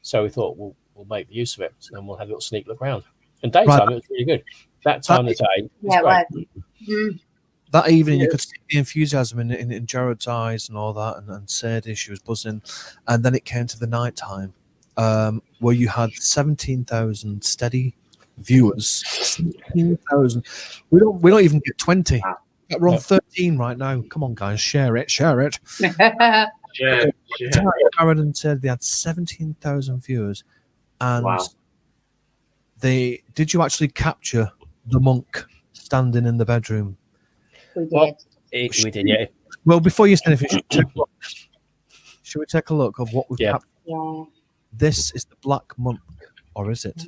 So we thought, we'll make the use of it. So then we'll have a little sneak look around. And daytime, It was really good. That time of the day, yeah, it was. That evening, you could see the enthusiasm in Jared's eyes and all that, and Sadie, she was buzzing. And then it came to the night time, where you had 17,000 steady viewers. 17,000. We don't even get 20. We're on 13 right now. Come on, guys, share it. Share. Jared and said they had 17,000 viewers, and wow. Did you actually capture the monk standing in the bedroom? We did. Well, we did, yeah. Well, before you say anything, should we take a look of what we've captured? Yeah. This is the Black Monk, or is it?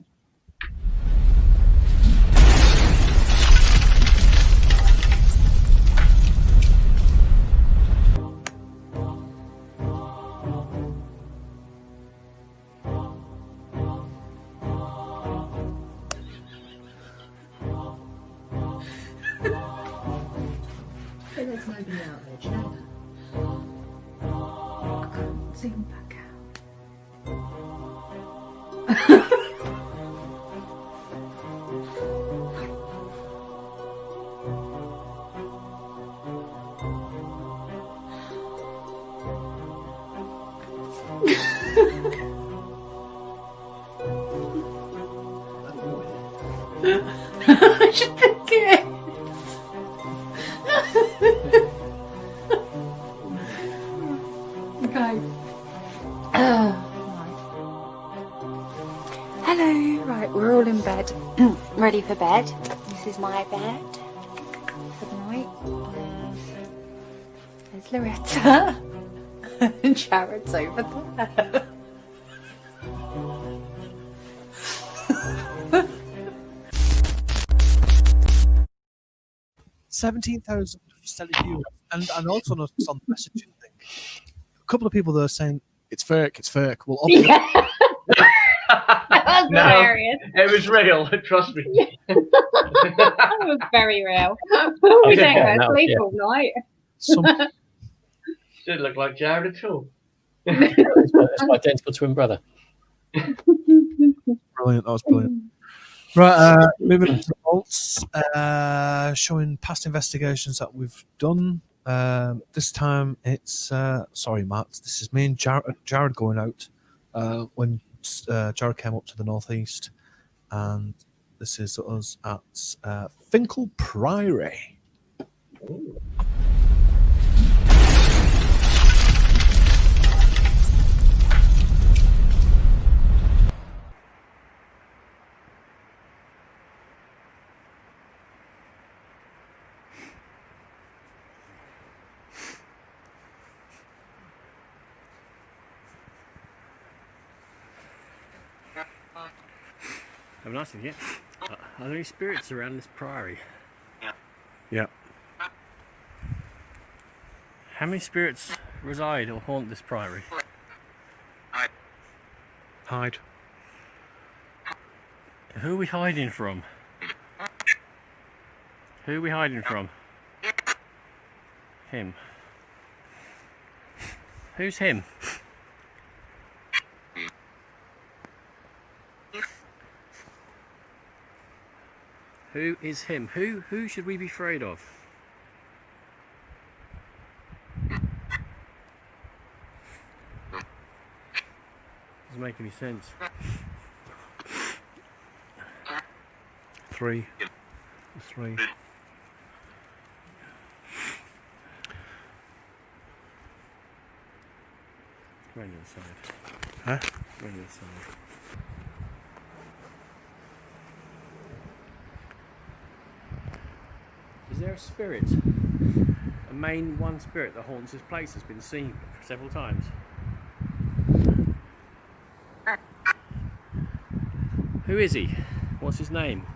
There's nobody out there, Jenna. I can't zoom back out. I should think it. Okay. Hello. Right, we're all in bed. Ready for bed. This is my bed for the night. There's Loretta. And Jared's over there. 17,000 steady viewers, and also noticed on the messaging thing, a couple of people there saying it's fake. Well, obviously, That was hilarious. It was real. Trust me. That was very real. We don't go to sleep all night. Didn't look like Jared at all. It's my identical twin brother. Brilliant. That was brilliant. Right, moving on to the results, showing past investigations that we've done. This time it's, sorry, Matt, this is me and Jared going out when Jared came up to the northeast, and this is us at Finkel Priory. Ooh. Have a nice one, yeah. Are there any spirits around this priory? Yeah. How many spirits reside or haunt this priory? Hide. Who are we hiding from? Who are we hiding from? Him. Who's him? Who is him? Who should we be afraid of? Doesn't make any sense. 3. Go on the other side. Huh? Go on the other side. there a spirit? A main one spirit that haunts this place has been seen several times. Who is he? What's his name?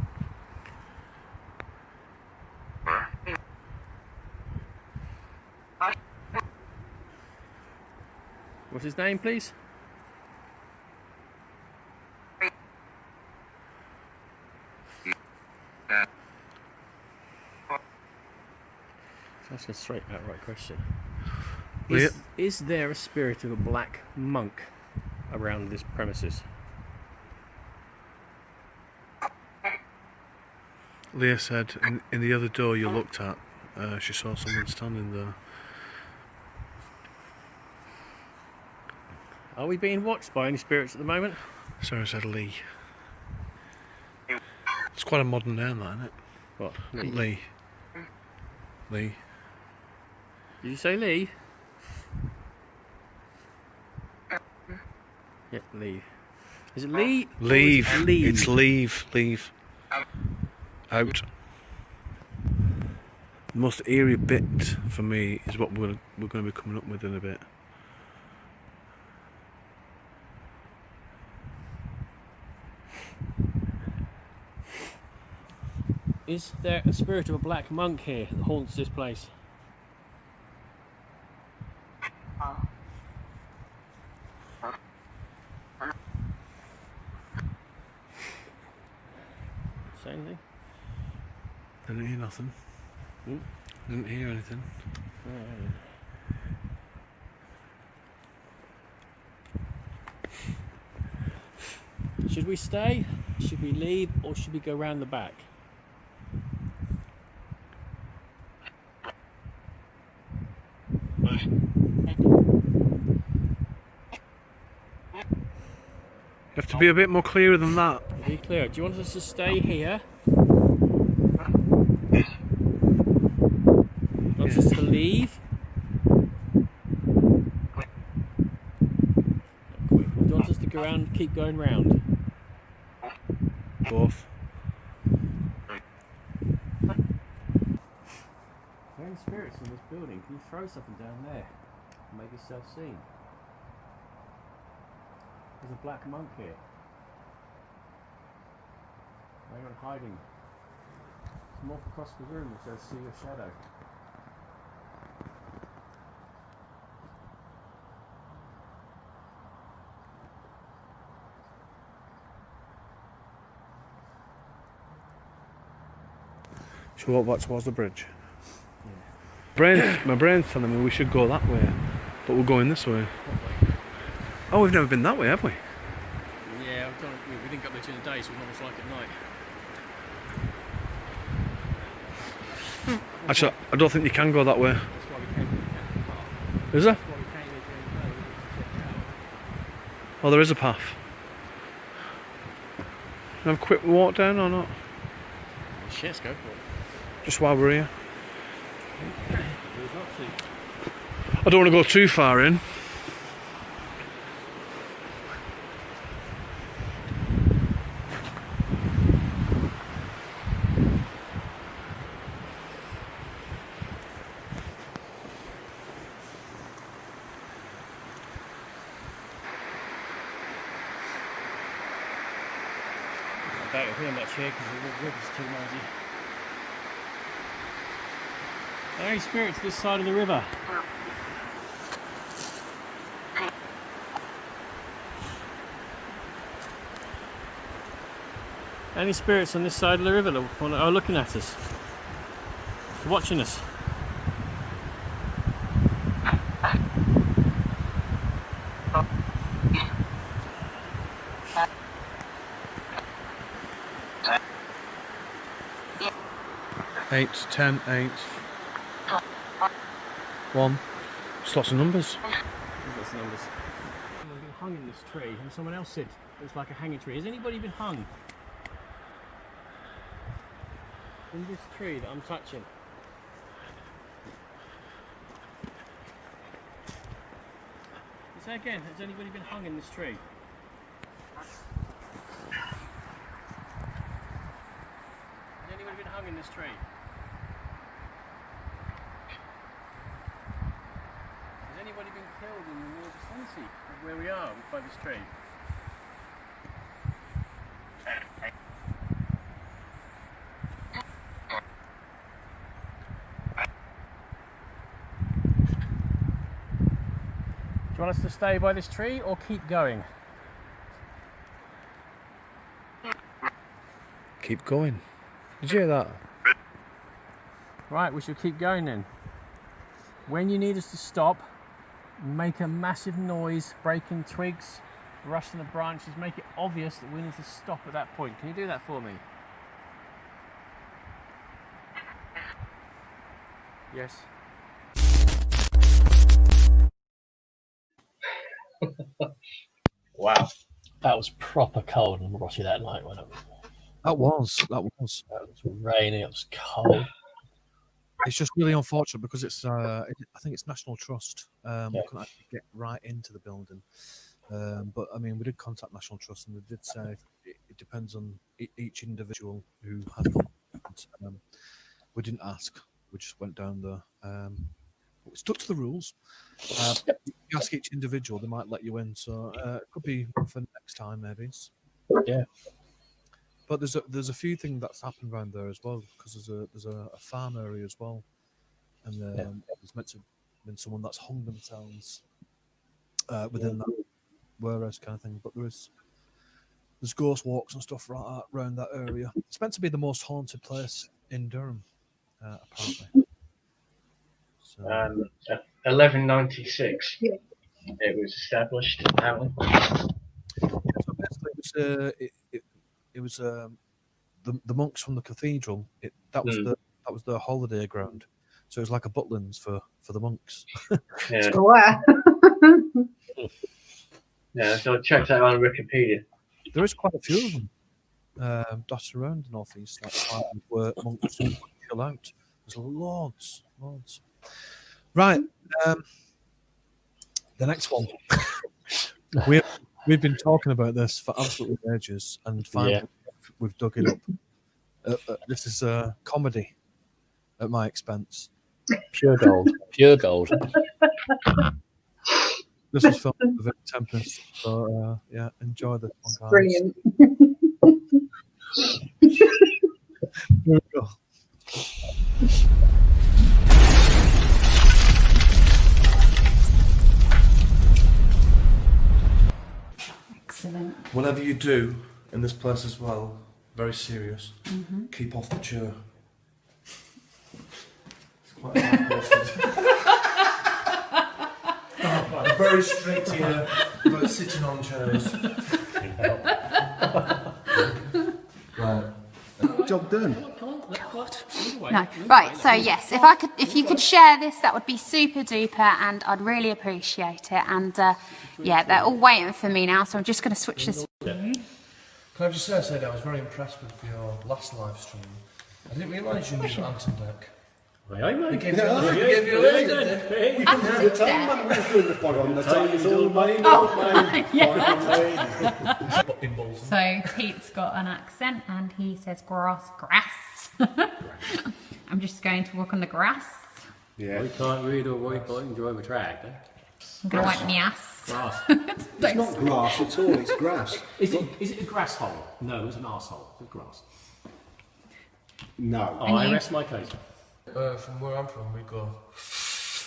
What's his name, please? That's a straight outright question. Is there a spirit of a black monk around this premises? Leah said in the other door you looked at, she saw someone standing there. Are we being watched by any spirits at the moment? Sarah said Lee. It's quite a modern name, that, isn't it? What? Lee. Lee. Did you say Lee? Yeah, Lee. Is it Lee? Leave. Is it leave? It's leave. Leave. Out. The most eerie bit for me is what we're going to be coming up with in a bit. Is there a spirit of a black monk here that haunts this place? Say anything? Didn't hear nothing. Didn't hear anything. Should we stay? Should we leave? Or should we go round the back? You have to be a bit more clearer than that. Be clear. Do you want us to stay here? Want us to leave? Do you want us to go around, keep going round? Both. Are there any spirits in this building? Can you throw something down there and make yourself seen? There's a black monk here. Anyone hiding? Come off across the room which they'll see your shadow. Should we walk back towards the bridge? Yeah. My brain's telling me we should go that way, but we're going this way. Oh, we've never been that way, have we? Yeah, we didn't go there during the day, so we know what it's like at night. Actually, I don't think you can go that way. That's why we came here. Is there? That's why we came here during the day. We wanted to check it out. Oh, there is a path. Can I have a quick walk down or not? Shit, let's go for it. Just while we're here. We've got to. I don't want to go too far in. I doubt you'll hear much here because the river's too noisy. Are there any spirits this side of the river? Any spirits on this side of the river that are looking at us? Watching us? Eight, 10, 8. 1. Just lots of numbers. There's lots of numbers. Someone's been hung in this tree, and someone else said it was like a hanging tree. Has anybody been hung in this tree that I'm touching? Say again, has anybody been hung in this tree? Has anybody been hung in this tree? killed in the near vicinity of where we are by this tree. Do you want us to stay by this tree or keep going? Keep going. Did you hear that? Right, we should keep going then. When you need us to stop, make a massive noise, breaking twigs, rustling the branches, make it obvious that we need to stop at that point. Can you do that for me? Yes. Wow. That was proper cold and rotty that night, wasn't it? That was. It was raining, it was cold. It's just really unfortunate because it's. I think it's National Trust. We Yeah. couldn't actually get right into the building, but I mean, we did contact National Trust, and they did say it depends on each individual who has. We didn't ask. We just went down there. We stuck to the rules. If you ask each individual, they might let you in. So it could be for next time, maybe. Yeah. But there's a few things that's happened around there as well, because there's a farm area as well, and there's meant to have been someone that's hung themselves within that warehouse kind of thing. But there's ghost walks and stuff like that around that area. It's meant to be the most haunted place in Durham, apparently. So, 1196. It was established. Apparently. So basically, it was the monks from the cathedral. That was their holiday ground. So it was like a Butlins for the monks. Yeah. Sure. Yeah, so I checked that on Wikipedia. There is quite a few of them dotted around the northeast, like where monks chill out. There's loads. Right, the next one. We've been talking about this for absolutely ages, and finally we've dug it up. This is a comedy at my expense. Pure gold. Pure gold. This was filmed at the Tempest, so yeah, enjoy this one, guys. Brilliant. Here we go. Excellent. Whatever you do in this place as well, very serious. Keep off the chair. It's quite I'm very strict here about sitting on chairs. Right. Job done. No. Right, so yes, if you could share this, that would be super duper, and I'd really appreciate it. And yeah, they're all waiting for me now, so I'm just going to switch this. Can I just say that I was very impressed with your last live stream. I didn't realise you knew Anton Deck. Aye, mate. They gave you a lift, didn't they? We couldn't have the time when we were doing the pod on. The time is all mine, So Pete's got an accent and he says grass. I'm just going to walk on the grass. Yeah. I can't read or write, but I can drive a tractor. I'm going to wipe my ass. Grass. It's not grass at all, it's grass. Is it a grass hole? No, it's an arsehole. It's grass. No. Oh, I rest my case. From where I'm from, we go.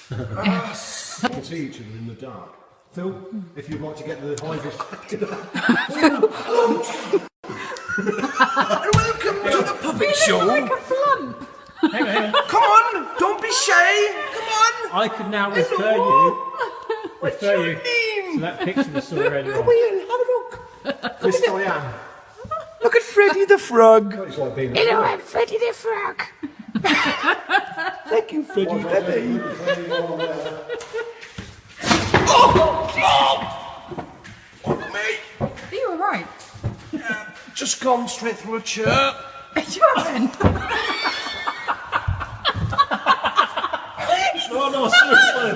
You can see each other in the dark. Phil, if you'd like to get the hive Welcome to the puppet show. Like a flump. Hang on. Come on, don't be shy. Come on. I could now refer you to that picture we saw earlier on. Have a look. Miss Diane. Look at Freddy the Frog. Hello, I'm Freddy the Frog. Thank you, Freddy. Are you alright? Just gone straight through a chair. You haven't? No, seriously.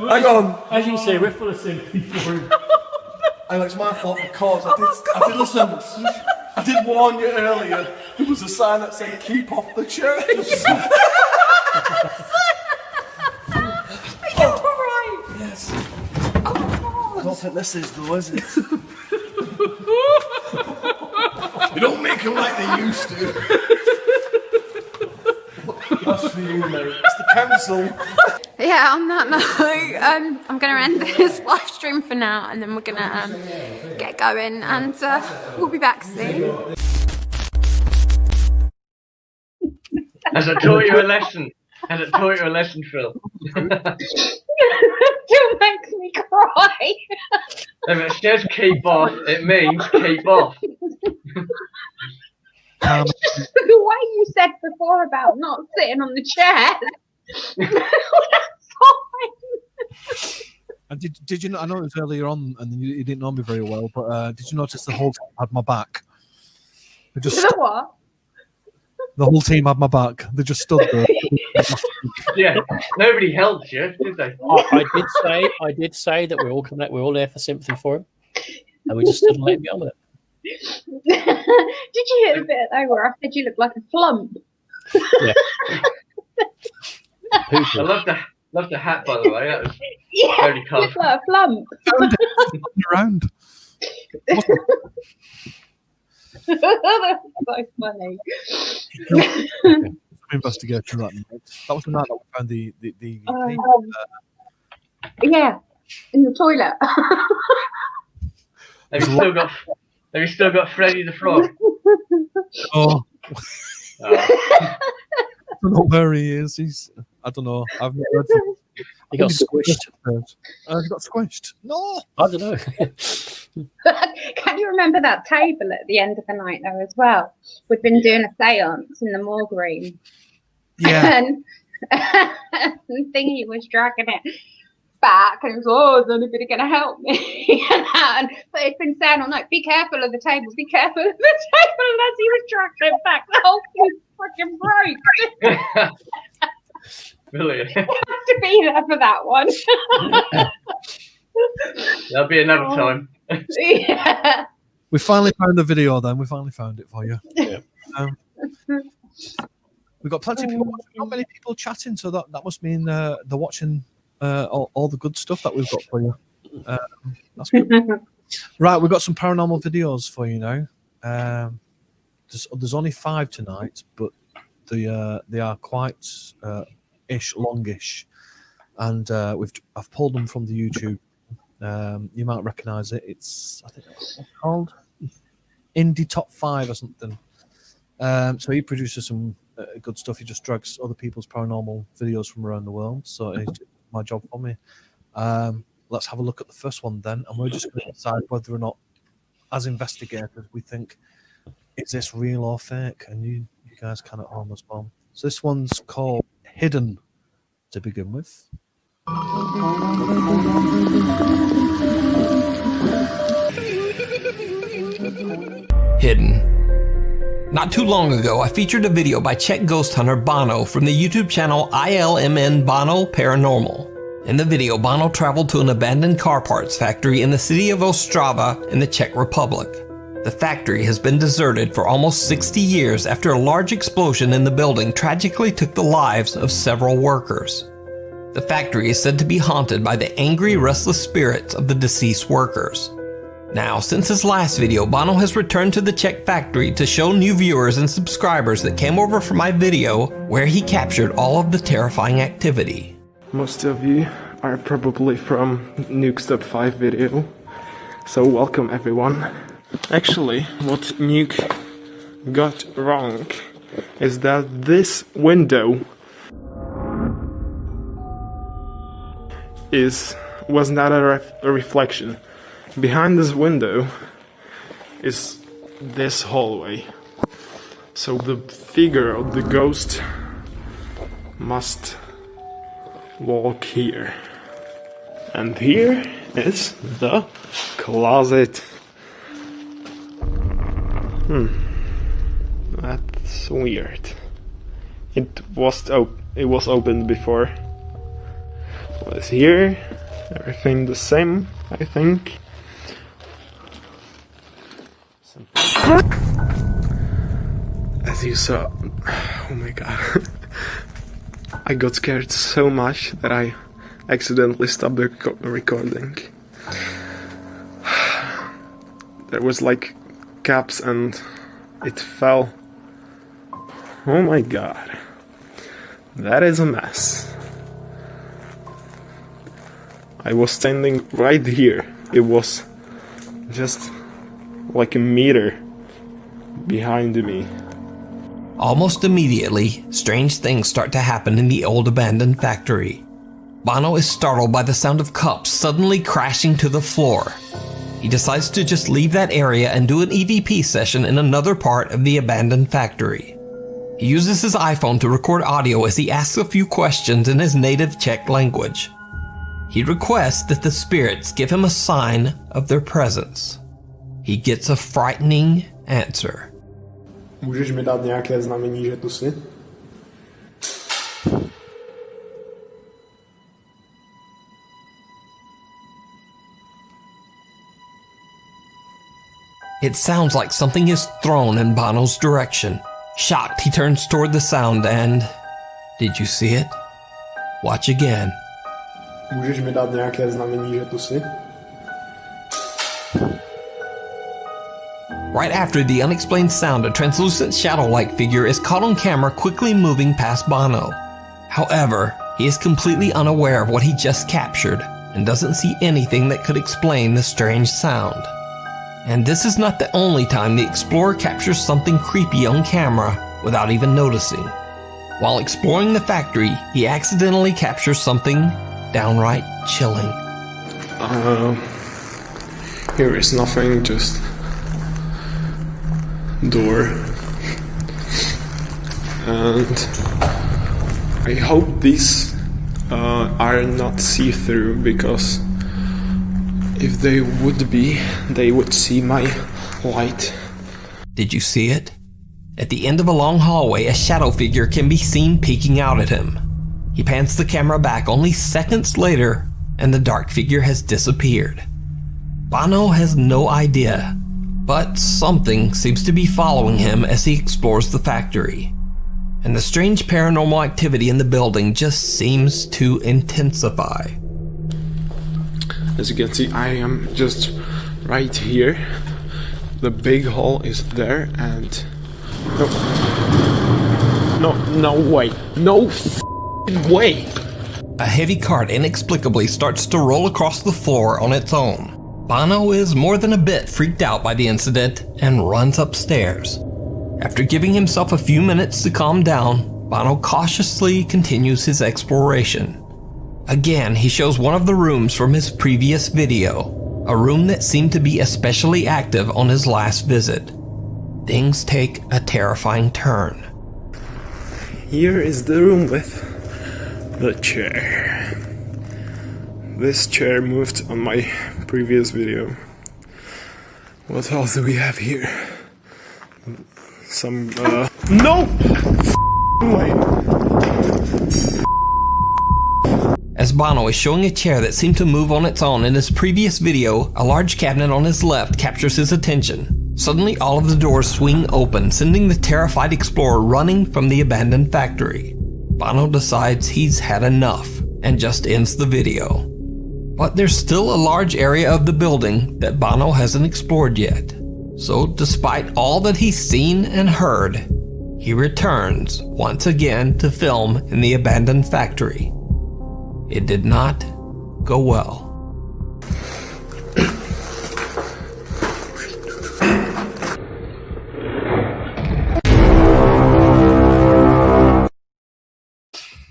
Hang on. As you can see, we're full of sympathy for him. I know it's my fault because I did listen. I did warn you earlier. There was a sign that said "keep off the chair." think this is though, is it? You don't make them like they used to. That's for you, mate. It's the council. Yeah, on that note, I'm going to end this live stream for now, and then we're going to get going, and we'll be back soon. Has it taught you a lesson? Has it taught you a lesson, Phil? It makes me cry. If it says keep off, it means keep off. It's just the way you said before about not sitting on the chair. That's fine. And did you know? I know it was earlier on, and you didn't know me very well, but did you notice the whole team had my back? They just You know what? the whole team had my back. They just stood there. Yeah, nobody helped you, did they? I did say that we're all coming out, we're all there for sympathy for him, and we just stood and let him get on with it. Did you hear the bit though where I said you look like a flump? Yeah. I love the hat, by the way. That was very you look colourful. like a flump. Around. That's so funny. Investigation that night. That was the night that we found the yeah, in the toilet. Have you still got Freddy the Frog? Oh. I don't know where he is. I don't know. I've never heard from him. He got squished. He got squished. No. I don't know. Can you remember that table at the end of the night though as well? We'd been doing a seance in the morgue room. Yeah. And Thingy was dragging it back and he was, oh, is anybody going to help me? But he'd been saying all night, be careful of the table, be careful of the table. And as he was dragging it back, the whole thing freaking broke. Brilliant. You have to be there for that one. There'll be another time. Yeah. We finally found the video then. We finally found it for you. Yeah. We've got plenty of people watching. Not many people chatting, so that must mean they're watching all the good stuff that we've got for you. That's good. Right, we've got some paranormal videos for you now. There's only 5 tonight, but they are quite longish, and I've pulled them from the YouTube. You might recognise it. I think it's called Indie Top 5 or something. So he produces some good stuff. He just drags other people's paranormal videos from around the world. So it's my job for me. Let's have a look at the first one then, and we're just going to decide whether or not, as investigators, we think, is this real or fake? And you guys can at home as well. So this one's called Hidden to begin with. Hidden. Not too long ago, I featured a video by Czech ghost hunter Bono from the YouTube channel ILMN Bono Paranormal. In the video, Bono traveled to an abandoned car parts factory in the city of Ostrava in the Czech Republic. The factory has been deserted for almost 60 years after a large explosion in the building tragically took the lives of several workers. The factory is said to be haunted by the angry, restless spirits of the deceased workers. Now, since his last video, Bono has returned to the Czech factory to show new viewers and subscribers that came over for my video where he captured all of the terrifying activity. Most of you are probably from Nuke's Top 5 video, so welcome everyone. Actually, what Nuke got wrong is that this window was not a reflection. Behind this window is this hallway. So the figure of the ghost must walk here. And here is the closet. That's weird. It was opened before. What's here? Everything the same, I think. As you saw, oh my god, I got scared so much that I accidentally stopped the recording. there was like caps and it fell. Oh my god. That is a mess. I was standing right here. It was just like a meter behind me. Almost immediately, strange things start to happen in the old abandoned factory. Bono is startled by the sound of cups suddenly crashing to the floor. He decides to just leave that area and do an EVP session in another part of the abandoned factory. He uses his iPhone to record audio as he asks a few questions in his native Czech language. He requests that the spirits give him a sign of their presence. He gets a frightening answer. Můžeš mi dát nějaké znamení, že tu jsi? It sounds like something is thrown in Bono's direction. Shocked, he turns toward the sound and... Did you see it? Watch again. Můžeš mi dát nějaké znamení, že tu jsi? Right after the unexplained sound, a translucent shadow-like figure is caught on camera quickly moving past Bono. However, he is completely unaware of what he just captured and doesn't see anything that could explain the strange sound. And this is not the only time the explorer captures something creepy on camera without even noticing. While exploring the factory, he accidentally captures something downright chilling. Here is nothing, just door. And I hope these are not see-through, because if they would be, they would see my light. Did you see it? At the end of a long hallway, a shadow figure can be seen peeking out at him. He pans the camera back only seconds later, and the dark figure has disappeared. Bono has no idea, but something seems to be following him as he explores the factory. And the strange paranormal activity in the building just seems to intensify. As you can see, I am just right here. The big hole is there, and no way, no way. A heavy cart inexplicably starts to roll across the floor on its own. Bono is more than a bit freaked out by the incident and runs upstairs. After giving himself a few minutes to calm down, Bono cautiously continues his exploration. Again, he shows one of the rooms from his previous video, a room that seemed to be especially active on his last visit. Things take a terrifying turn. Here is the room with the chair. This chair moved on my previous video. What else do we have here? Some, no! Way. As Bono is showing a chair that seemed to move on its own in his previous video, a large cabinet on his left captures his attention. Suddenly, all of the doors swing open, sending the terrified explorer running from the abandoned factory. Bono decides he's had enough and just ends the video. But there's still a large area of the building that Bono hasn't explored yet. So despite all that he's seen and heard, he returns once again to film in the abandoned factory. It did not go well.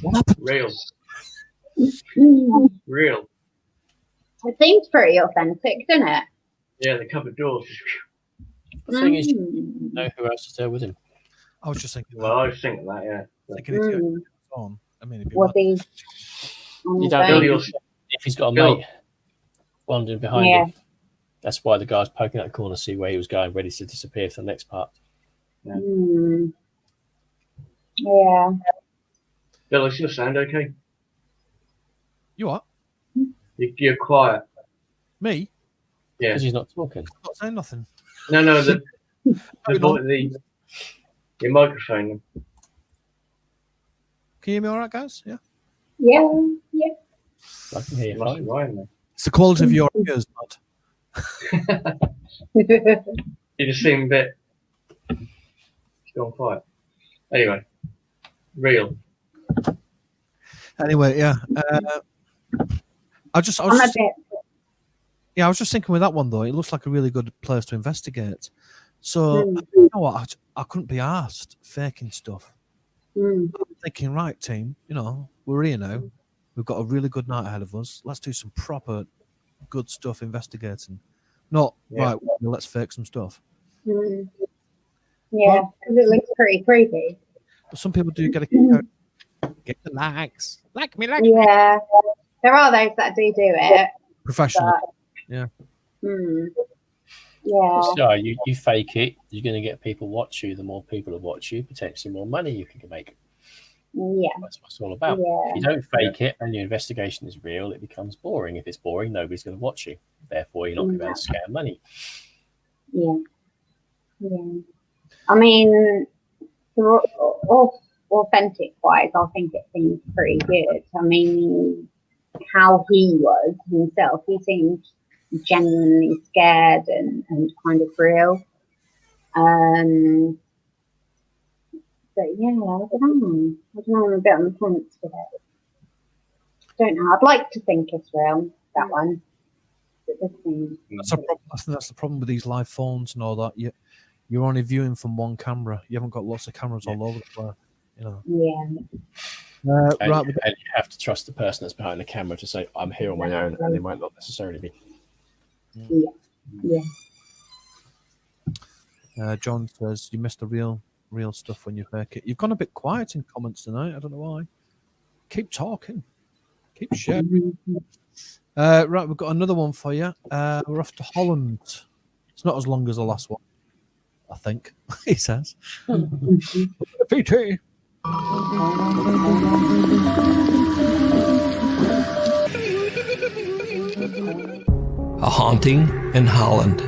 What happened? Real. Real. It seems pretty authentic, doesn't it? Yeah, the cupboard doors. The thing is, you know who else is there with him. I was just thinking. Well, I was thinking that, yeah. Thinking it's your phone. I mean, Was he? You don't know if he's got a mate wandering behind Yeah. him. That's why the guy's poking out the corner to see where he was going, ready to disappear for the next part. Yeah. Yeah. Bill, is your sound okay? You what? You're quiet. Me? Yeah. Because he's not talking. I'm not saying nothing. No, your microphone. Can you hear me all right, guys? Yeah. Yeah. Yeah. I can hear you Must fine. be right, man. It's the quality of your ears, not. You just seem a bit. Gone quiet. Anyway, real. Anyway, yeah. I was just thinking with that one though. It looks like a really good place to investigate. So you know what? I couldn't be asked faking stuff. I'm thinking, right, team. You know, we're here now. We've got a really good night ahead of us. Let's do some proper good stuff investigating. Not right. Well, let's fake some stuff. Yeah, because it looks pretty creepy. But some people do get a kick out. Get the likes. Like me. Yeah, there are those that do it professionally. But, Yeah. So you fake it, you're going to get people watch you. The more people that watch you, potentially more money you can make. Yeah. That's what it's all about. Yeah. If you don't fake it and your investigation is real, it becomes boring. If it's boring, nobody's going to watch you. Therefore, you're not going to be able to scam money. Yeah. Yeah. I mean, authentic wise, I think it seems pretty good. I mean, how he was himself, he seemed genuinely scared and kind of real. But yeah, I don't know. I'm a bit on the fence with it. Don't know. I'd like to think it's real, that one. That's a problem. I think that's the problem with these live phones and all that. You're only viewing from one camera. You haven't got lots of cameras all over the place. You know. Yeah. And you have to trust the person that's behind the camera to say, "I'm here on my own," and they might not necessarily be. Yeah. John says you missed the real stuff when you fake it. You've gone a bit quiet in comments tonight. I don't know why. Keep talking. Keep sharing. Right, we've got another one for you. We're off to Holland. It's not as long as the last one, I think. He says. PT. A haunting in Holland.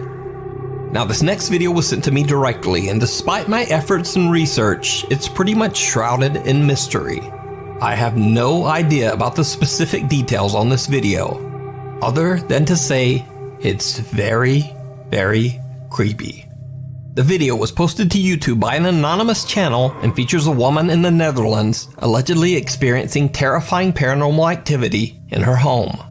Now, this next video was sent to me directly, and despite my efforts and research, it's pretty much shrouded in mystery. I have no idea about the specific details on this video, other than to say it's very, very creepy. The video was posted to YouTube by an anonymous channel and features a woman in the Netherlands allegedly experiencing terrifying paranormal activity in her home.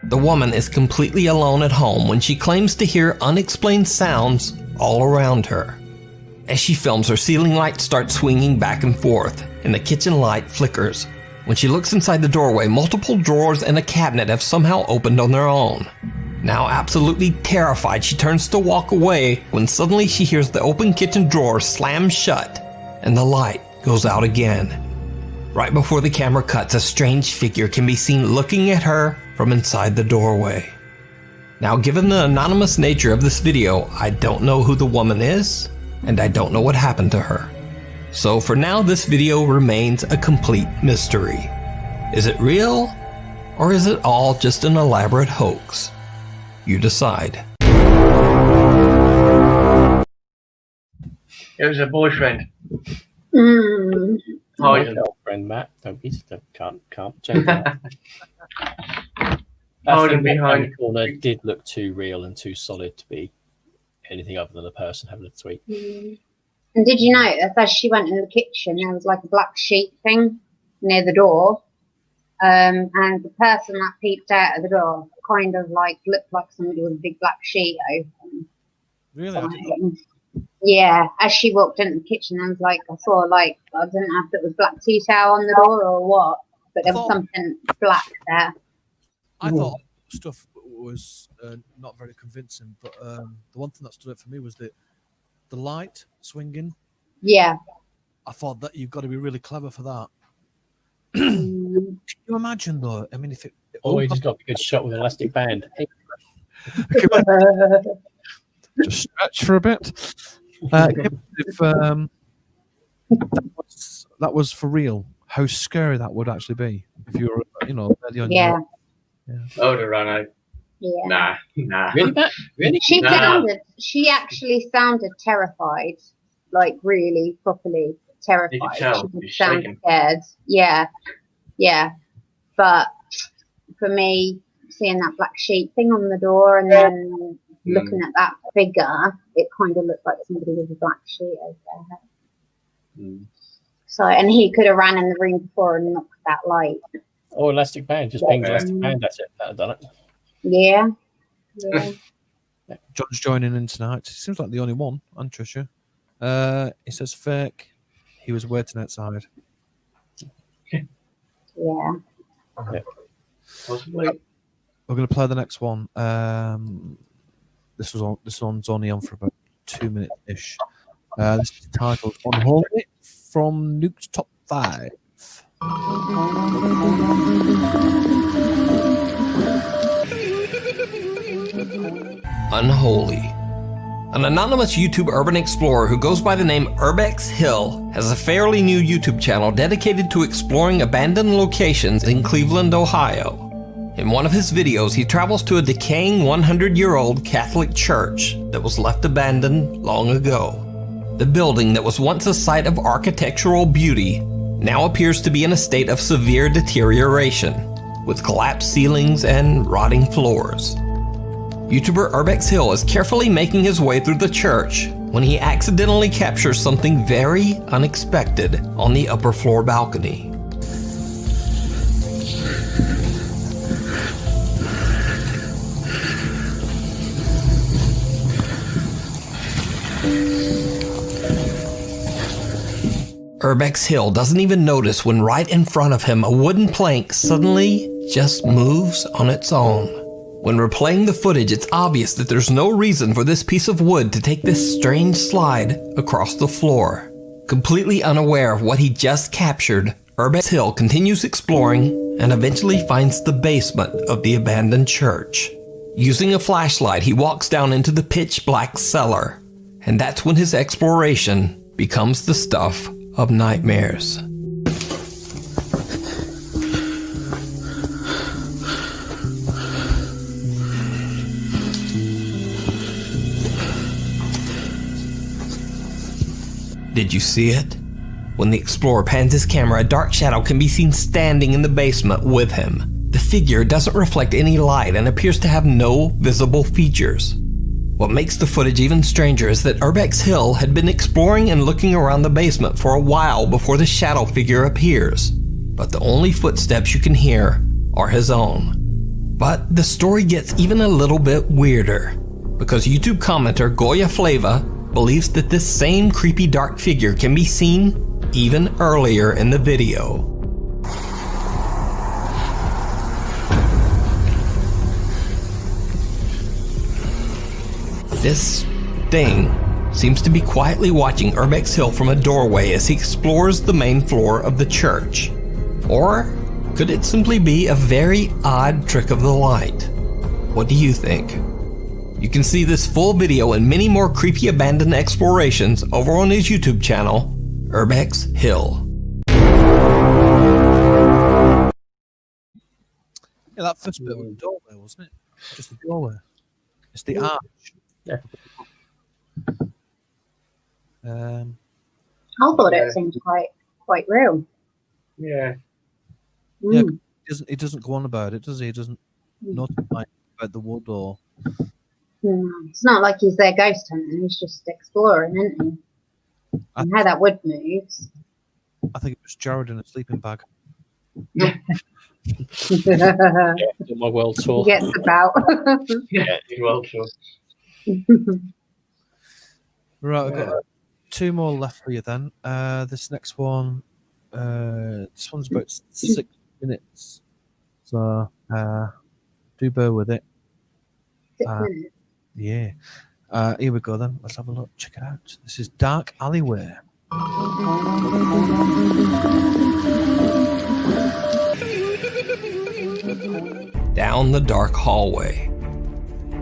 The woman is completely alone at home when she claims to hear unexplained sounds all around her. As she films, her ceiling light starts swinging back and forth, and the kitchen light flickers. When she looks inside the doorway, multiple drawers and a cabinet have somehow opened on their own. Now absolutely terrified, she turns to walk away when suddenly she hears the open kitchen drawer slam shut, and the light goes out again. Right before the camera cuts, a strange figure can be seen looking at her from inside the doorway. Now, given the anonymous nature of this video, I don't know who the woman is, and I don't know what happened to her. So for now, this video remains a complete mystery. Is it real, or is it all just an elaborate hoax? You decide. It was a boyfriend. Mm. Hi. friend Matt. Can't change that. That Hiding thing behind behind. the corner did look too real and too solid to be anything other than a person having a tweet. And did you notice as she went in the kitchen, there was like a black sheet thing near the door, and the person that peeped out of the door kind of like looked like somebody with a big black sheet open. Really? Yeah, as she walked into the kitchen, I was like, I saw like, I didn't know if it was black tea towel on the door or what, but there was something black there. I thought stuff was not very convincing, but the one thing that stood out for me was the light swinging. Yeah. I thought that you've got to be really clever for that. Can you imagine though? I mean, if it you just got a good shot with an elastic band. Just stretch for a bit. If that was for real, how scary that would actually be if you were, barely on your own. I would have run out. Yeah. Nah. Really? She actually sounded terrified, like really properly terrified. You could tell. She sounded scared. Yeah. But for me, seeing that black sheet thing on the door and then looking at that figure, it kind of looked like somebody with a black sheet over their head. So, and he could have ran in the room before and knocked that light. Oh, elastic band. Just pinged elastic band. That's it. That done it. Yeah. John's joining in tonight. He seems like the only one, and Trisha. He says fake. He was waiting outside. Yeah. Possibly. We're going to play the next one. This one's only on for about 2 minutes ish. This is titled "Unholy" from Nuke's Top 5. Unholy. An anonymous YouTube urban explorer who goes by the name Urbex Hill has a fairly new YouTube channel dedicated to exploring abandoned locations in Cleveland, Ohio. In one of his videos, he travels to a decaying 100-year-old Catholic church that was left abandoned long ago. The building that was once a site of architectural beauty now appears to be in a state of severe deterioration, with collapsed ceilings and rotting floors. YouTuber Urbex Hill is carefully making his way through the church when he accidentally captures something very unexpected on the upper floor balcony. Urbex Hill doesn't even notice when right in front of him a wooden plank suddenly just moves on its own. When replaying the footage, it's obvious that there's no reason for this piece of wood to take this strange slide across the floor. Completely unaware of what he just captured, Urbex Hill continues exploring and eventually finds the basement of the abandoned church. Using a flashlight, he walks down into the pitch black cellar, and that's when his exploration becomes the stuff of nightmares. Did you see it? When the explorer pans his camera, a dark shadow can be seen standing in the basement with him. The figure doesn't reflect any light and appears to have no visible features. What makes the footage even stranger is that Urbex Hill had been exploring and looking around the basement for a while before the shadow figure appears, but the only footsteps you can hear are his own. But the story gets even a little bit weirder, because YouTube commenter Goya Flava believes that this same creepy dark figure can be seen even earlier in the video. This thing seems to be quietly watching Urbex Hill from a doorway as he explores the main floor of the church. Or could it simply be a very odd trick of the light? What do you think? You can see this full video and many more creepy abandoned explorations over on his YouTube channel, Urbex Hill. Yeah, that first bit was the doorway, wasn't it? Just the doorway. It's the arch. Yeah. I thought it seemed quite real. Yeah. Yeah, he doesn't go on about it, does he? He doesn't notify about the wood or. It's not like he's there ghost hunting. He's just exploring, isn't he? And how that wood moves. I think it was Jared in a sleeping bag. Yeah, my world tour. He gets about. Yeah, world tour. Right, I've got 2 more left for you then. This next one, this one's about 6 minutes. So, do bear with it. 6 minutes. Yeah. Here we go then. Let's have a look. Check it out. This is Dark Alleyway. Down the dark hallway.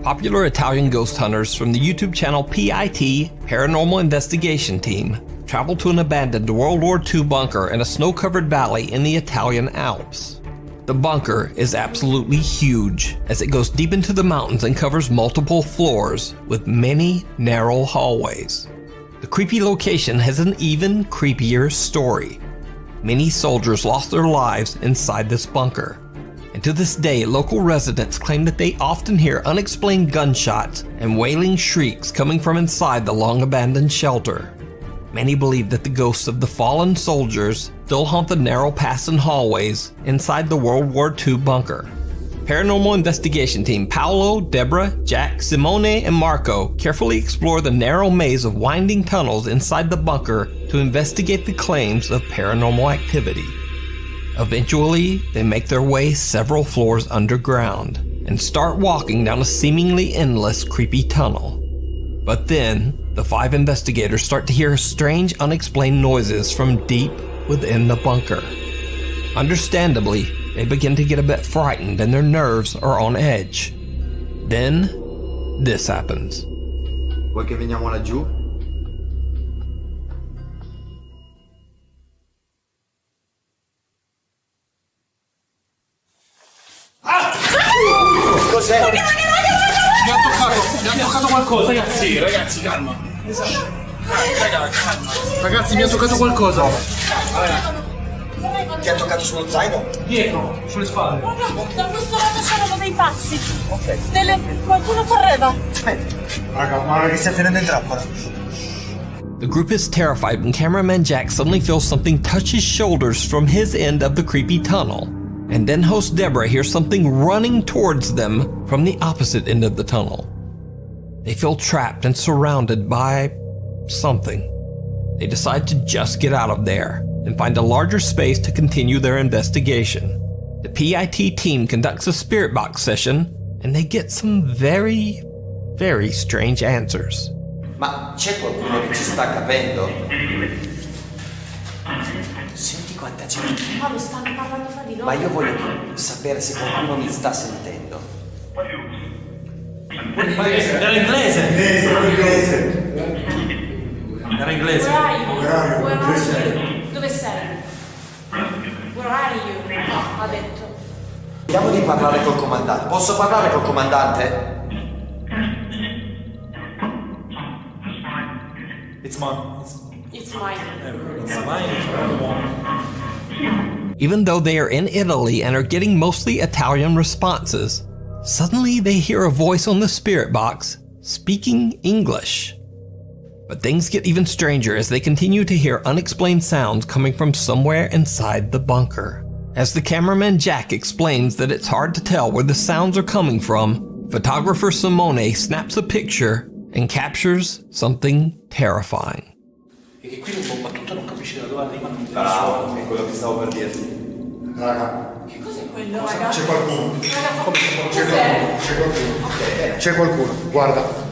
Popular Italian ghost hunters from the YouTube channel PIT, Paranormal Investigation Team, travel to an abandoned World War II bunker in a snow-covered valley in the Italian Alps. The bunker is absolutely huge, as it goes deep into the mountains and covers multiple floors with many narrow hallways. The creepy location has an even creepier story. Many soldiers lost their lives inside this bunker. And to this day, local residents claim that they often hear unexplained gunshots and wailing shrieks coming from inside the long-abandoned shelter. Many believe that the ghosts of the fallen soldiers still haunt the narrow paths and hallways inside the World War II bunker. Paranormal Investigation Team Paolo, Deborah, Jack, Simone, and Marco carefully explore the narrow maze of winding tunnels inside the bunker to investigate the claims of paranormal activity. Eventually, they make their way several floors underground and start walking down a seemingly endless creepy tunnel. But then, the 5 investigators start to hear strange, unexplained noises from deep within the bunker. Understandably, they begin to get a bit frightened and their nerves are on edge. Then, this happens. Vuoi che veniamo laggiù? Cos'è? Mi ha toccato qualcosa. Ragazzi, calma. Ragazzi, mi ha toccato qualcosa. Ti ha toccato sullo zaino? Dietro, sulle spalle. Da questo lato c'erano dei passi. Qualcuno correva. Raga, ma che stai tenendo in trappola? The group is terrified when cameraman Jack suddenly feels something touch his shoulders from his end of the creepy tunnel. And then host Deborah hears something running towards them from the opposite end of the tunnel. They feel trapped and surrounded by something. They decide to just get out of there and find a larger space to continue their investigation. The PIT team conducts a spirit box session and they get some very, very strange answers. Ma c'è qualcuno che ci sta capendo? Senti quanta gente. Ma mi stanno parlando fra di loro. Ma io voglio sapere se qualcuno mi sta sentendo. Era inglese. Era inglese. Where are you? Dove sei? Where are you? No, ha detto. Vediamo di parlare col comandante. Posso parlare col comandante? It's mine. It's mine. It's mine. Even though they are in Italy and are getting mostly Italian responses, suddenly they hear a voice on the spirit box speaking English. But things get even stranger as they continue to hear unexplained sounds coming from somewhere inside the bunker. As the cameraman Jack explains that it's hard to tell where the sounds are coming from, photographer Simone snaps a picture and captures something terrifying. E che qui non bomba tutto, non capisci da dove arrivano. Bravo, è quello che stavo per dirti. Raga. Che cos'è quello, raga? C'è qualcuno. Raga, C'è qualcuno. C'è qualcuno. Okay. C'è qualcuno, guarda.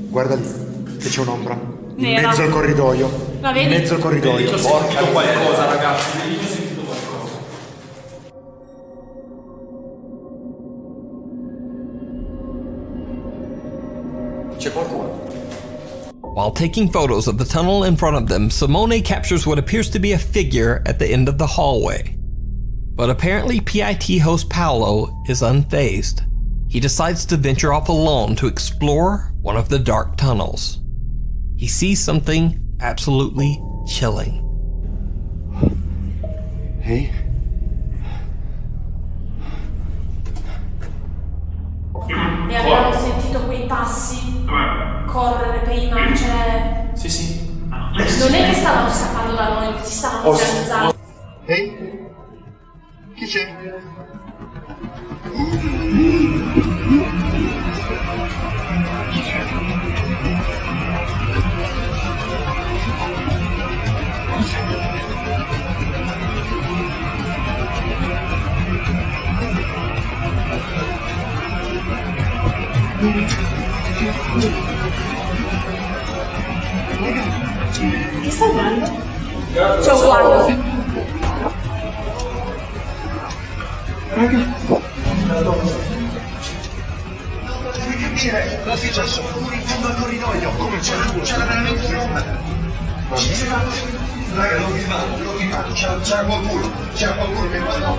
Guarda lì, che c'è un'ombra. Nera. In mezzo al corridoio. La vedi? In mezzo al corridoio. Ho sentito qualcosa, ragazzi. Ho sentito qualcosa. C'è qualcuno. While taking photos of the tunnel in front of them, Simone captures what appears to be a figure at the end of the hallway. But apparently PIT host Paolo is unfazed. He decides to venture off alone to explore one of the dark tunnels. He sees something absolutely chilling. Hey? E avevamo sentito quei passi correre prima, cioè... Sì. Non è che stavano scappando da noi, ci stavano organizzando. Ehi? Chi c'è? Che stai dando? C'è un guardo. Cosa è successo? Fuori in fondo al corridoio. Come c'era veramente roba? Raga, non vi va. C'era qualcuno che guarda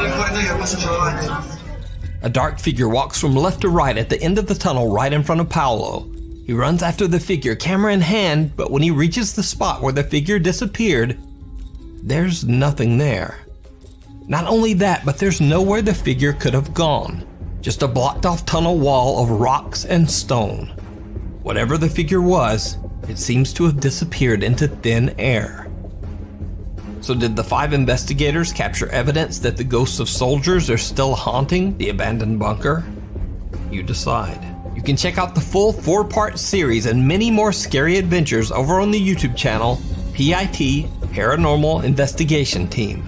nel corridoio al passaggio davanti. A dark figure walks from left to right at the end of the tunnel right in front of Paolo. He runs after the figure, camera in hand, but when he reaches the spot where the figure disappeared, there's nothing there. Not only that, but there's nowhere the figure could have gone. Just a blocked off tunnel wall of rocks and stone. Whatever the figure was, it seems to have disappeared into thin air. So did the 5 investigators capture evidence that the ghosts of soldiers are still haunting the abandoned bunker? You decide. You can check out the full 4-part series and many more scary adventures over on the YouTube channel PIT Paranormal Investigation Team.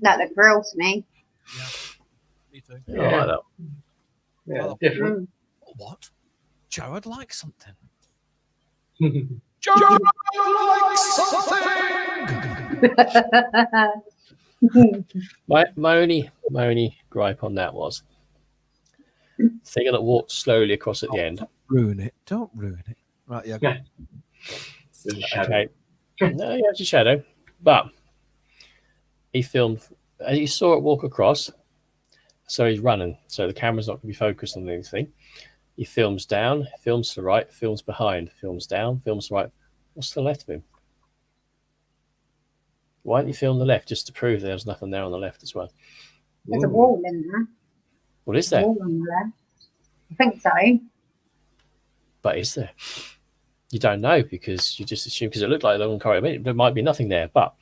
That looked real to me. Me too. Yeah, I like that. Yeah, different. What? Jared likes something. Jared likes My only gripe on that was the figure that walked slowly across at the end. Ruin it. Don't ruin it. Right, yeah. Go on. Okay. No, yeah, it's a shadow. But he filmed, as you saw it walk across, so he's running. So the camera's not going to be focused on anything. He films down, films to the right, films behind, films down, films to the right. What's to the left of him? Why didn't you film the left just to prove there was nothing there on the left as well? There's a wall in there. What is there? A wall on the left. I think so. But is there? You don't know because you just assume because it looked like a long corridor. There might be nothing there, but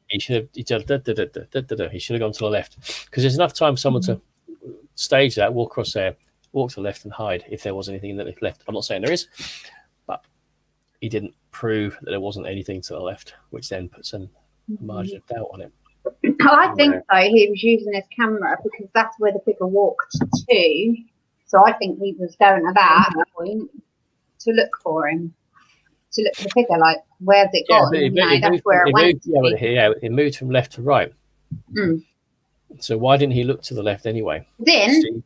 he should have. He should have gone to the left because there's enough time for someone to stage that, walk across there, walk to the left, and hide if there was anything that left. I'm not saying there is, but he didn't prove that there wasn't anything to the left, which then puts a margin of doubt on it. I think so. He was using his camera because that's where the figure walked to. So I think he was going to that point to look for him, to look for the figure. Like, where's it gone? That's where it went. It moved from left to right. So why didn't he look to the left anyway? Left to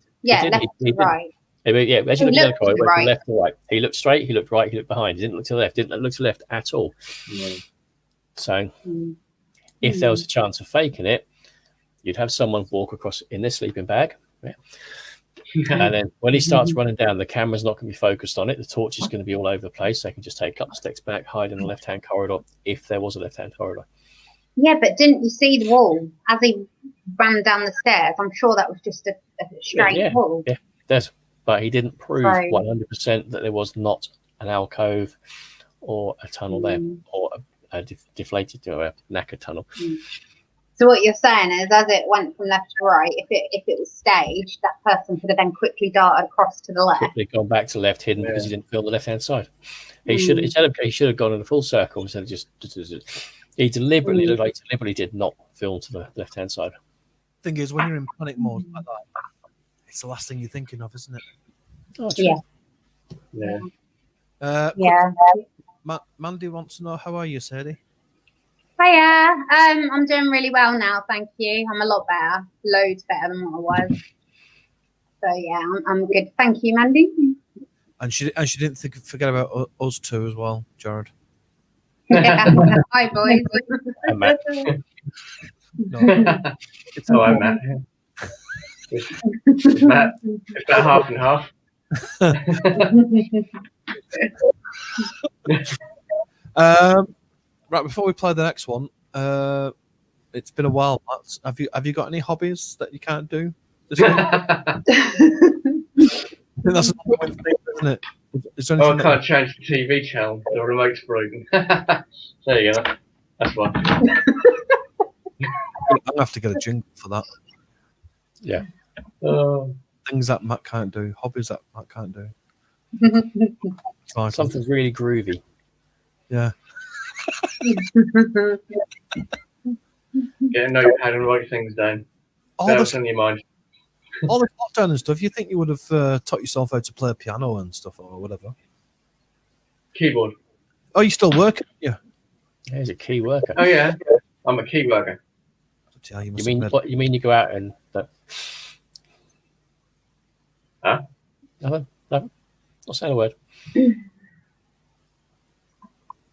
right. As you look at the corridor, right. From left to right. He looked straight, he looked right, he looked behind. He didn't look to the left, didn't look to the left at all. So if there was a chance of faking it, you'd have someone walk across in their sleeping bag. And then when he starts running down, the camera's not going to be focused on it. The torch is going to be all over the place. They can just take a couple of steps back, hide in the left-hand corridor if there was a left-hand corridor. Yeah, but didn't you see the wall as he ran down the stairs? I'm sure that was just a straight wall. Yeah, there's. But he didn't prove 100% that there was not an alcove or a tunnel there or a deflated or a knackered tunnel. So what you're saying is, as it went from left to right, if it was staged, that person could have then quickly darted across to the left. Quickly gone back to left, hidden because he didn't film the left-hand side. He should have gone in a full circle instead of just. He deliberately looked like he deliberately did not film to the left-hand side. Thing is, when you're in panic mode like that, it's the last thing you're thinking of, isn't it? Oh, yeah. Mandy wants to know, how are you, Sadie? Hiya. I'm doing really well now, thank you. I'm a lot better, loads better than what I was. So yeah, I'm good. Thank you, Mandy. And she didn't forget about us too as well, Jared. Yeah. Hi, boys. Hi, Matt. No. It's all right, Matt. It's about half and half. Right, before we play the next one, it's been a while, Matt. Have you got any hobbies that you can't do this week? I think that's a common thing, isn't it? Is there Oh, I anything can't change the TV channel. The remote's broken. There you go. That's why. I'm gonna have to get a jingle for that. Yeah. Things that Matt can't do, hobbies that Matt can't do. Something's really groovy. Yeah. Get a notepad and write things down. What's on your mind? All the lockdown and stuff, you think you would have taught yourself how to play a piano and stuff or whatever? Keyboard. Oh, you still working? Yeah. Yeah, he's a key worker. Oh yeah, I'm a key worker. Yeah, you mean you go out and Huh? Nothing. Not saying a word.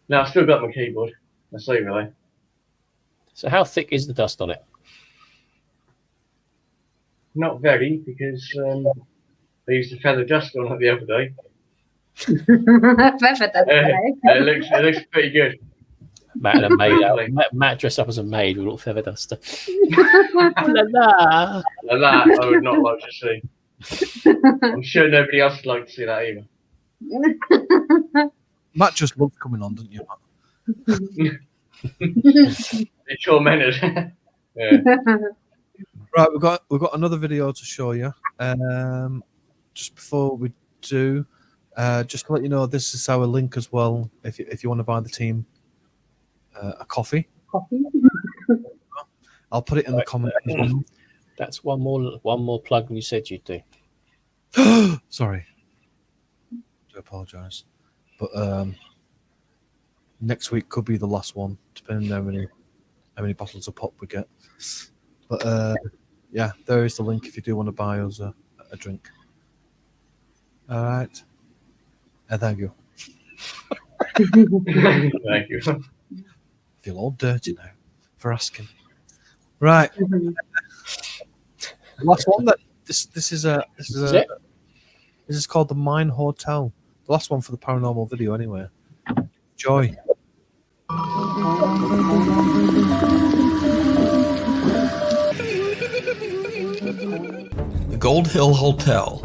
No, I've still got my keyboard. I see, really. So how thick is the dust on it? Not very, because I used a feather dust on it the other day. It looks pretty good. Matt and a maid. Matt dressed up as a maid with a little feather duster. And that I would not like to see. I'm sure nobody else would like to see that either. Matt just loves coming on, doesn't you, Matt? It's tormented. Yeah. Right, we've got another video to show you. Just before we do, just to let you know, this is our link as well. If you want to buy the team a coffee, I'll put it in the comments. That's one more plug than you said you'd do. Sorry, I do apologise, but next week could be the last one, depending on how many bottles of pop we get. But yeah, there is the link if you do want to buy us a drink. All right, thank you. Thank you. I feel all dirty now for asking. Right, last one. This is called the Mine Hotel. The last one for the paranormal video, anyway. Joy. The Gold Hill Hotel.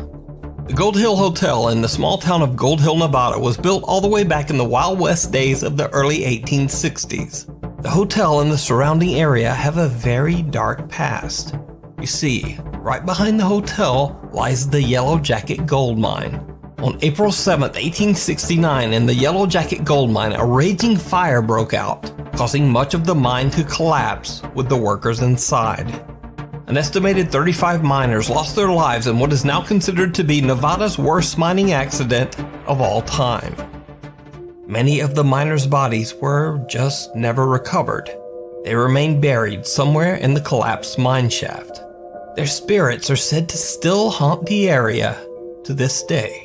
The Gold Hill Hotel in the small town of Gold Hill, Nevada was built all the way back in the Wild West days of the early 1860s. The hotel and the surrounding area have a very dark past. You see, right behind the hotel lies the Yellow Jacket Gold Mine. On April 7th, 1869, in the Yellow Jacket Gold Mine, a raging fire broke out, causing much of the mine to collapse with the workers inside. An estimated 35 miners lost their lives in what is now considered to be Nevada's worst mining accident of all time. Many of the miners' bodies were just never recovered. They remain buried somewhere in the collapsed mine shaft. Their spirits are said to still haunt the area to this day.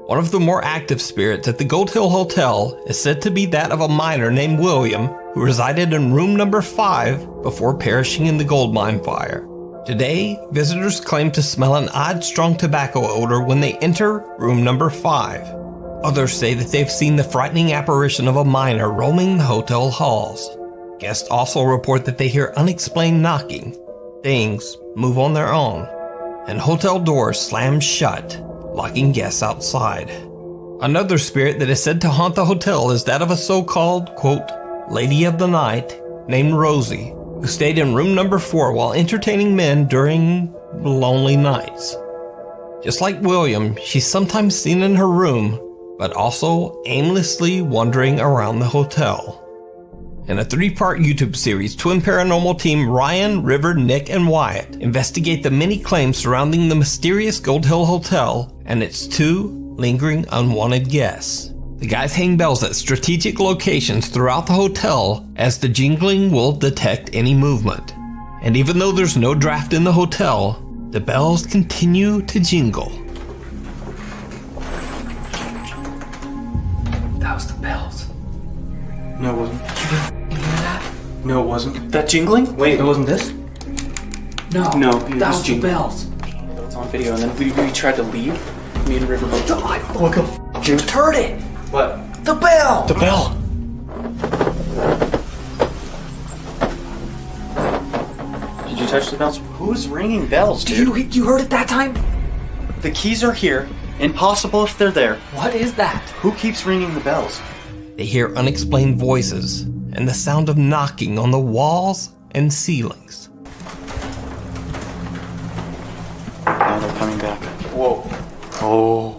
One of the more active spirits at the Gold Hill Hotel is said to be that of a miner named William, who resided in room number 5 before perishing in the gold mine fire. Today, visitors claim to smell an odd, strong tobacco odor when they enter room number 5. Others say that they've seen the frightening apparition of a miner roaming the hotel halls. Guests also report that they hear unexplained knocking, things move on their own, and hotel doors slam shut, locking guests outside. Another spirit that is said to haunt the hotel is that of a so-called, quote, Lady of the Night named Rosie, who stayed in room number 4 while entertaining men during lonely nights. Just like William, she's sometimes seen in her room, but also aimlessly wandering around the hotel. In a 3-part YouTube series, twin paranormal team Ryan, River, Nick, and Wyatt investigate the many claims surrounding the mysterious Gold Hill Hotel and its 2 lingering unwanted guests. The guys hang bells at strategic locations throughout the hotel, as the jingling will detect any movement. And even though there's no draft in the hotel, the bells continue to jingle. That was the bells. No, it wasn't. You hear that? No, it wasn't. That jingling? Wait, it wasn't this? No, No, that was the Gene. bells. It's on video, and then we tried to leave. Me and River both. Look, you heard it. What? The bell. The bell. Did you touch the bells? Who's ringing bells, dude? You heard it that time? The keys are here. Impossible if they're there. What is that? Who keeps ringing the bells? They hear unexplained voices and the sound of knocking on the walls and ceilings. Now they're coming back. Whoa. Oh.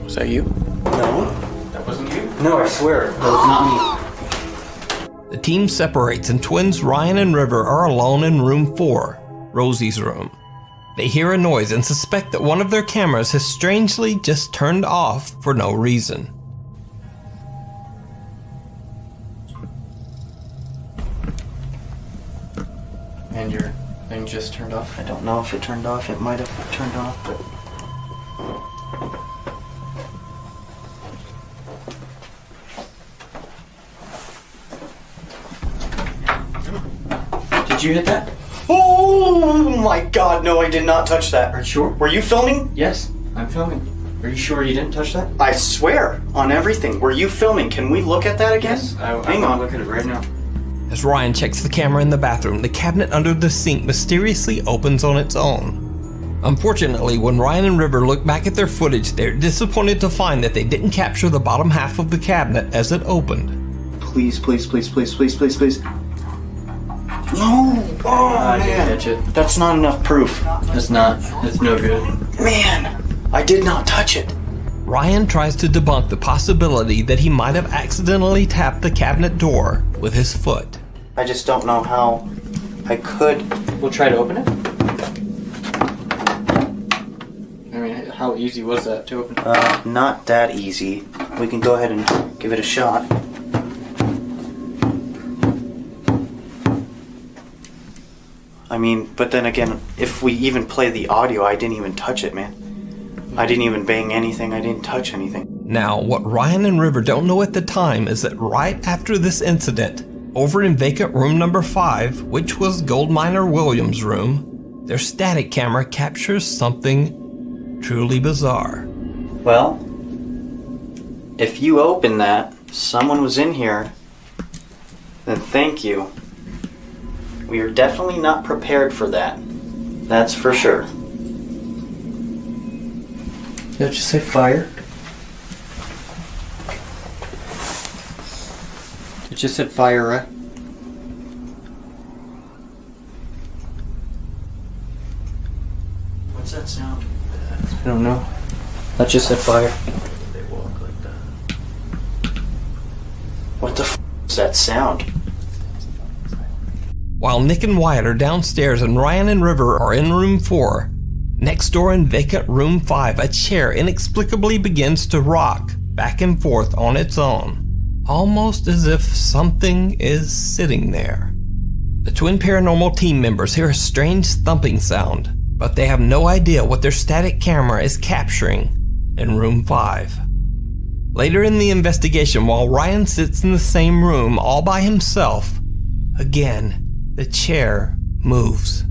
Was that you? No. That wasn't you? No, I swear. That was not me. The team separates and twins Ryan and River are alone in room 4, Rosie's room. They hear a noise and suspect that one of their cameras has strangely just turned off for no reason. And your thing just turned off? I don't know if it turned off. It might have turned off, but... Did you hit that? Oh my god, no, I did not touch that. Are you sure? Were you filming? Yes, I'm filming. Are you sure you didn't touch that? I swear, on everything. Were you filming? Can we look at that again? Yes, hang on. Look at it right now. As Ryan checks the camera in the bathroom, the cabinet under the sink mysteriously opens on its own. Unfortunately, when Ryan and River look back at their footage, they're disappointed to find that they didn't capture the bottom half of the cabinet as it opened. Please, please, please, please, please, please, please. No! Oh, man. I didn't touch it. That's not enough proof. It's not. It's no good. Man, I did not touch it. Ryan tries to debunk the possibility that he might have accidentally tapped the cabinet door with his foot. I just don't know how I could. We'll try to open it. I mean, how easy was that to open? Not that easy. We can go ahead and give it a shot. I mean, but then again, if we even play the audio, I didn't even touch it, man. I didn't even bang anything. I didn't touch anything. Now, what Ryan and River don't know at the time is that right after this incident, over in vacant room number 5, which was gold miner Williams' room, their static camera captures something truly bizarre. Well, if you open that, someone was in here, then thank you. We are definitely not prepared for that. That's for sure. Did it just say fire? It just said fire, right? What's that sound? I don't know. That just said fire. They walk like that. What the f is that sound? While Nick and Wyatt are downstairs and Ryan and River are in room 4, next door in vacant room 5, a chair inexplicably begins to rock back and forth on its own, almost as if something is sitting there. The twin paranormal team members hear a strange thumping sound, but they have no idea what their static camera is capturing in room 5. Later in the investigation, while Ryan sits in the same room all by himself, again, the chair moves.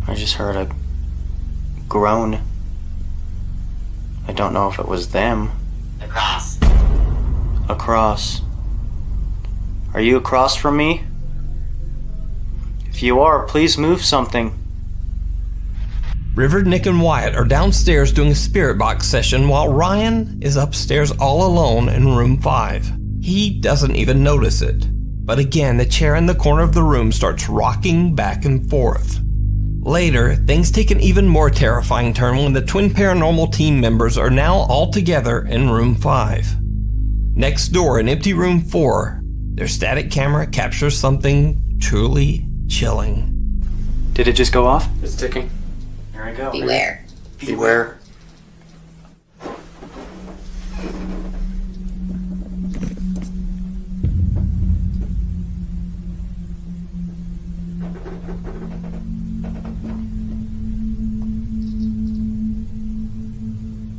I just heard a groan. I don't know if it was them. Across. Across. Are you across from me? If you are, please move something. River, Nick, and Wyatt are downstairs doing a spirit box session while Ryan is upstairs all alone in room 5. He doesn't even notice it. But again, the chair in the corner of the room starts rocking back and forth. Later, things take an even more terrifying turn when the twin paranormal team members are now all together in room 5. Next door in empty room 4, their static camera captures something truly chilling. Did it just go off? It's ticking. Here I go. Beware. Beware.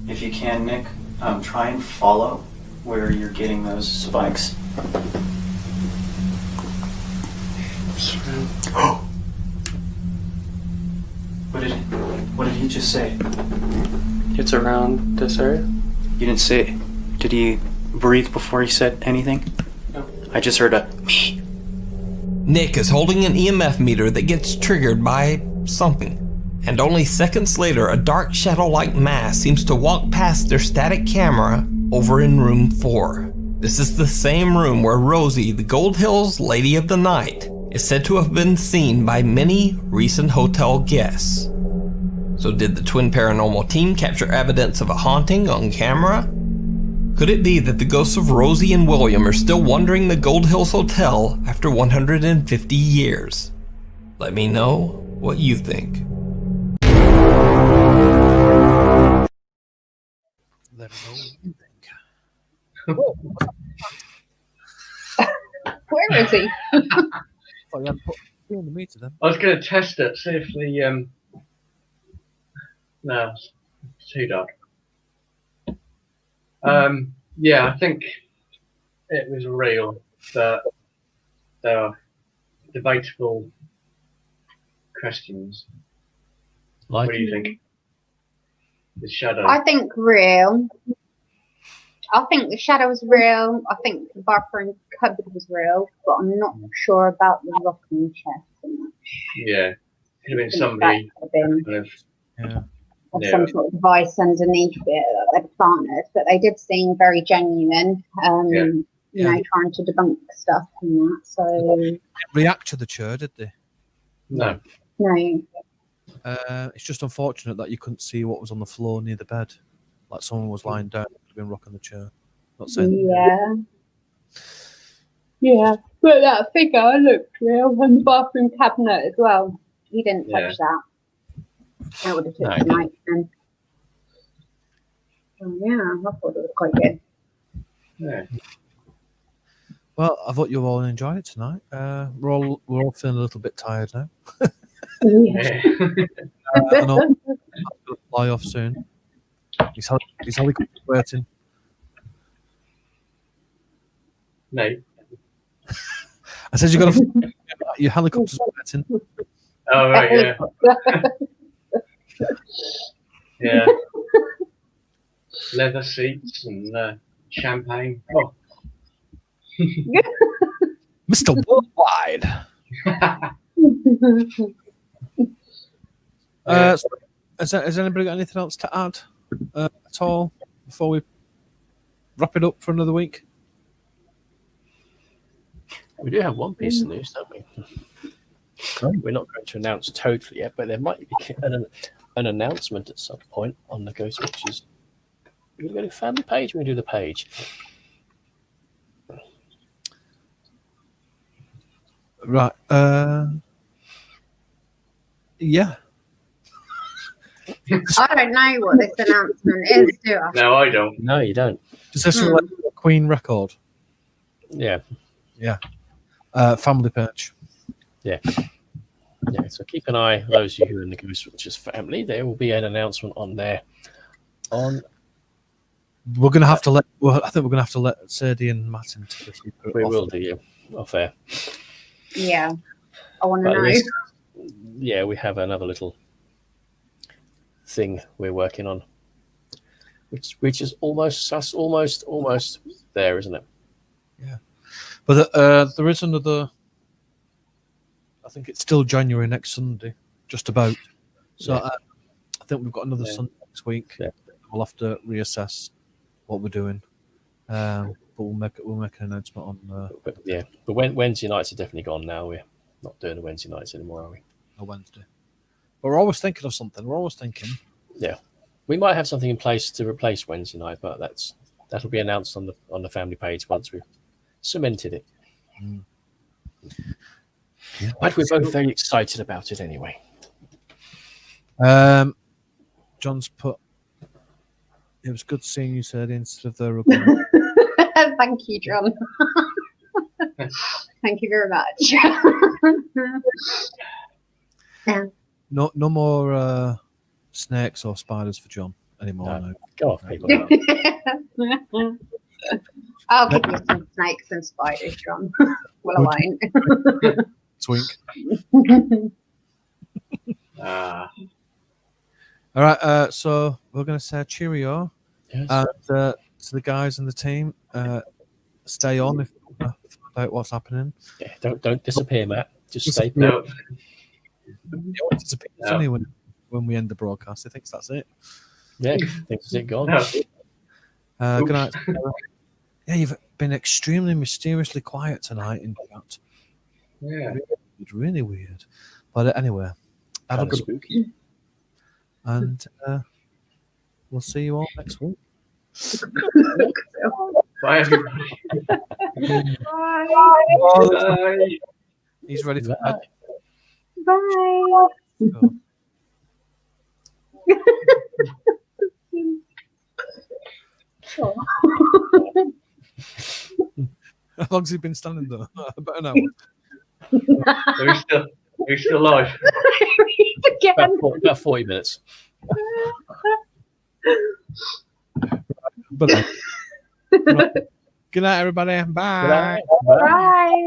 If you can, Nick, try and follow where you're getting those spikes. What did he just say? It's around this area. You didn't say it. Did he breathe before he said anything? No. I just heard a me. Nick is holding an EMF meter that gets triggered by something. And only seconds later, a dark shadow-like mass seems to walk past their static camera over in room 4. This is the same room where Rosie, the Gold Hills Lady of the Night, is said to have been seen by many recent hotel guests. So did the Twin Paranormal team capture evidence of a haunting on camera? Could it be that the ghosts of Rosie and William are still wandering the Gold Hills Hotel after 150 years? Let me know what you think. Let me know what you think. Where is he? Oh, yeah, put in the meter then. I was going to test it, see if the no, it's too dark. Yeah, I think it was real, but there are debatable questions. What do you think? The shadow. I think real. I think the shadow was real. I think the bathroom cupboard was real, but I'm not sure about the rocking chair so much. Yeah, could have been somebody. Yeah. Or some sort of device underneath it that they planted, but they did seem very genuine. You know, trying to debunk stuff and that. So react to the chair, did they? No. No. It's just unfortunate that you couldn't see what was on the floor near the bed. Like someone was lying down, could have been rocking the chair. Not saying. Yeah, but that figure looked real, and the bathroom cabinet as well. You didn't touch that. That would have took tonight then. Oh, yeah, I thought it was quite good. Yeah. Well, I thought you all enjoyed it tonight. We're all feeling a little bit tired now. And I'm going to fly off soon. His helicopter's waiting. No. I said you're going to your helicopter's waiting. Oh right, yeah. Yeah. Leather seats and champagne. Oh. Mr. Worldwide. Has anybody got anything else to add at all before we wrap it up for another week? We do have one piece of news, don't we? We're not going to announce totally yet, but there might be an announcement at some point on the Ghost Pictures. We're going to go to family page. We're going to do the page. Right. Yeah. I don't know what this announcement is, do I? No, I don't. No, you don't. Does this look like a Queen record? Yeah. Yeah. Family page. Yeah. Yeah. So keep an eye, those of you who are in the Ghost Pictures family, there will be an announcement on there. We're going to have to let. Well, I think we're going to have to let Sadie and Matt into this. We will do, yeah. Off air. Yeah. I want to know. Yeah, we have another little thing we're working on, which is almost there, isn't it? Yeah. But there is another. I think it's still January next Sunday, just about. So Yeah. I think we've got another Sunday next week. Yeah. We'll have to reassess what we're doing, but we'll make an announcement on. But Wednesday nights are definitely gone now. We're not doing the Wednesday nights anymore, are we? A Wednesday. But we're always thinking of something. We're always thinking. Yeah, we might have something in place to replace Wednesday night, but that'll be announced on the family page once we've cemented it. Mm. But we're both very excited about it anyway. John's put. It was good seeing you, Sadie, instead of the. Thank you, John. Thank you very much. Yeah. No more snakes or spiders for John anymore. No. Go off, people. I'll give you some snakes and spiders, John. Well, I won't. Twink. All right. So we're going to say cheerio. Yes. And to the guys and the team, stay on if you want to find out what's happening. Yeah, don't disappear, Matt. Just stay put. No. He always disappears, doesn't he, when we end the broadcast? He thinks that's it. Yeah, thinks it gone. No. Good night. Yeah, you've been extremely mysteriously quiet tonight in chat. Yeah. It's really weird. But anyway, have a Kinda good spooky. and we'll see you all next week. Bye, everybody. Bye. He's ready for bed. Bye. How long's he been standing there? About an hour. Are we still live? About 40 minutes. But, right. Good night, everybody. Bye. Bye. Bye.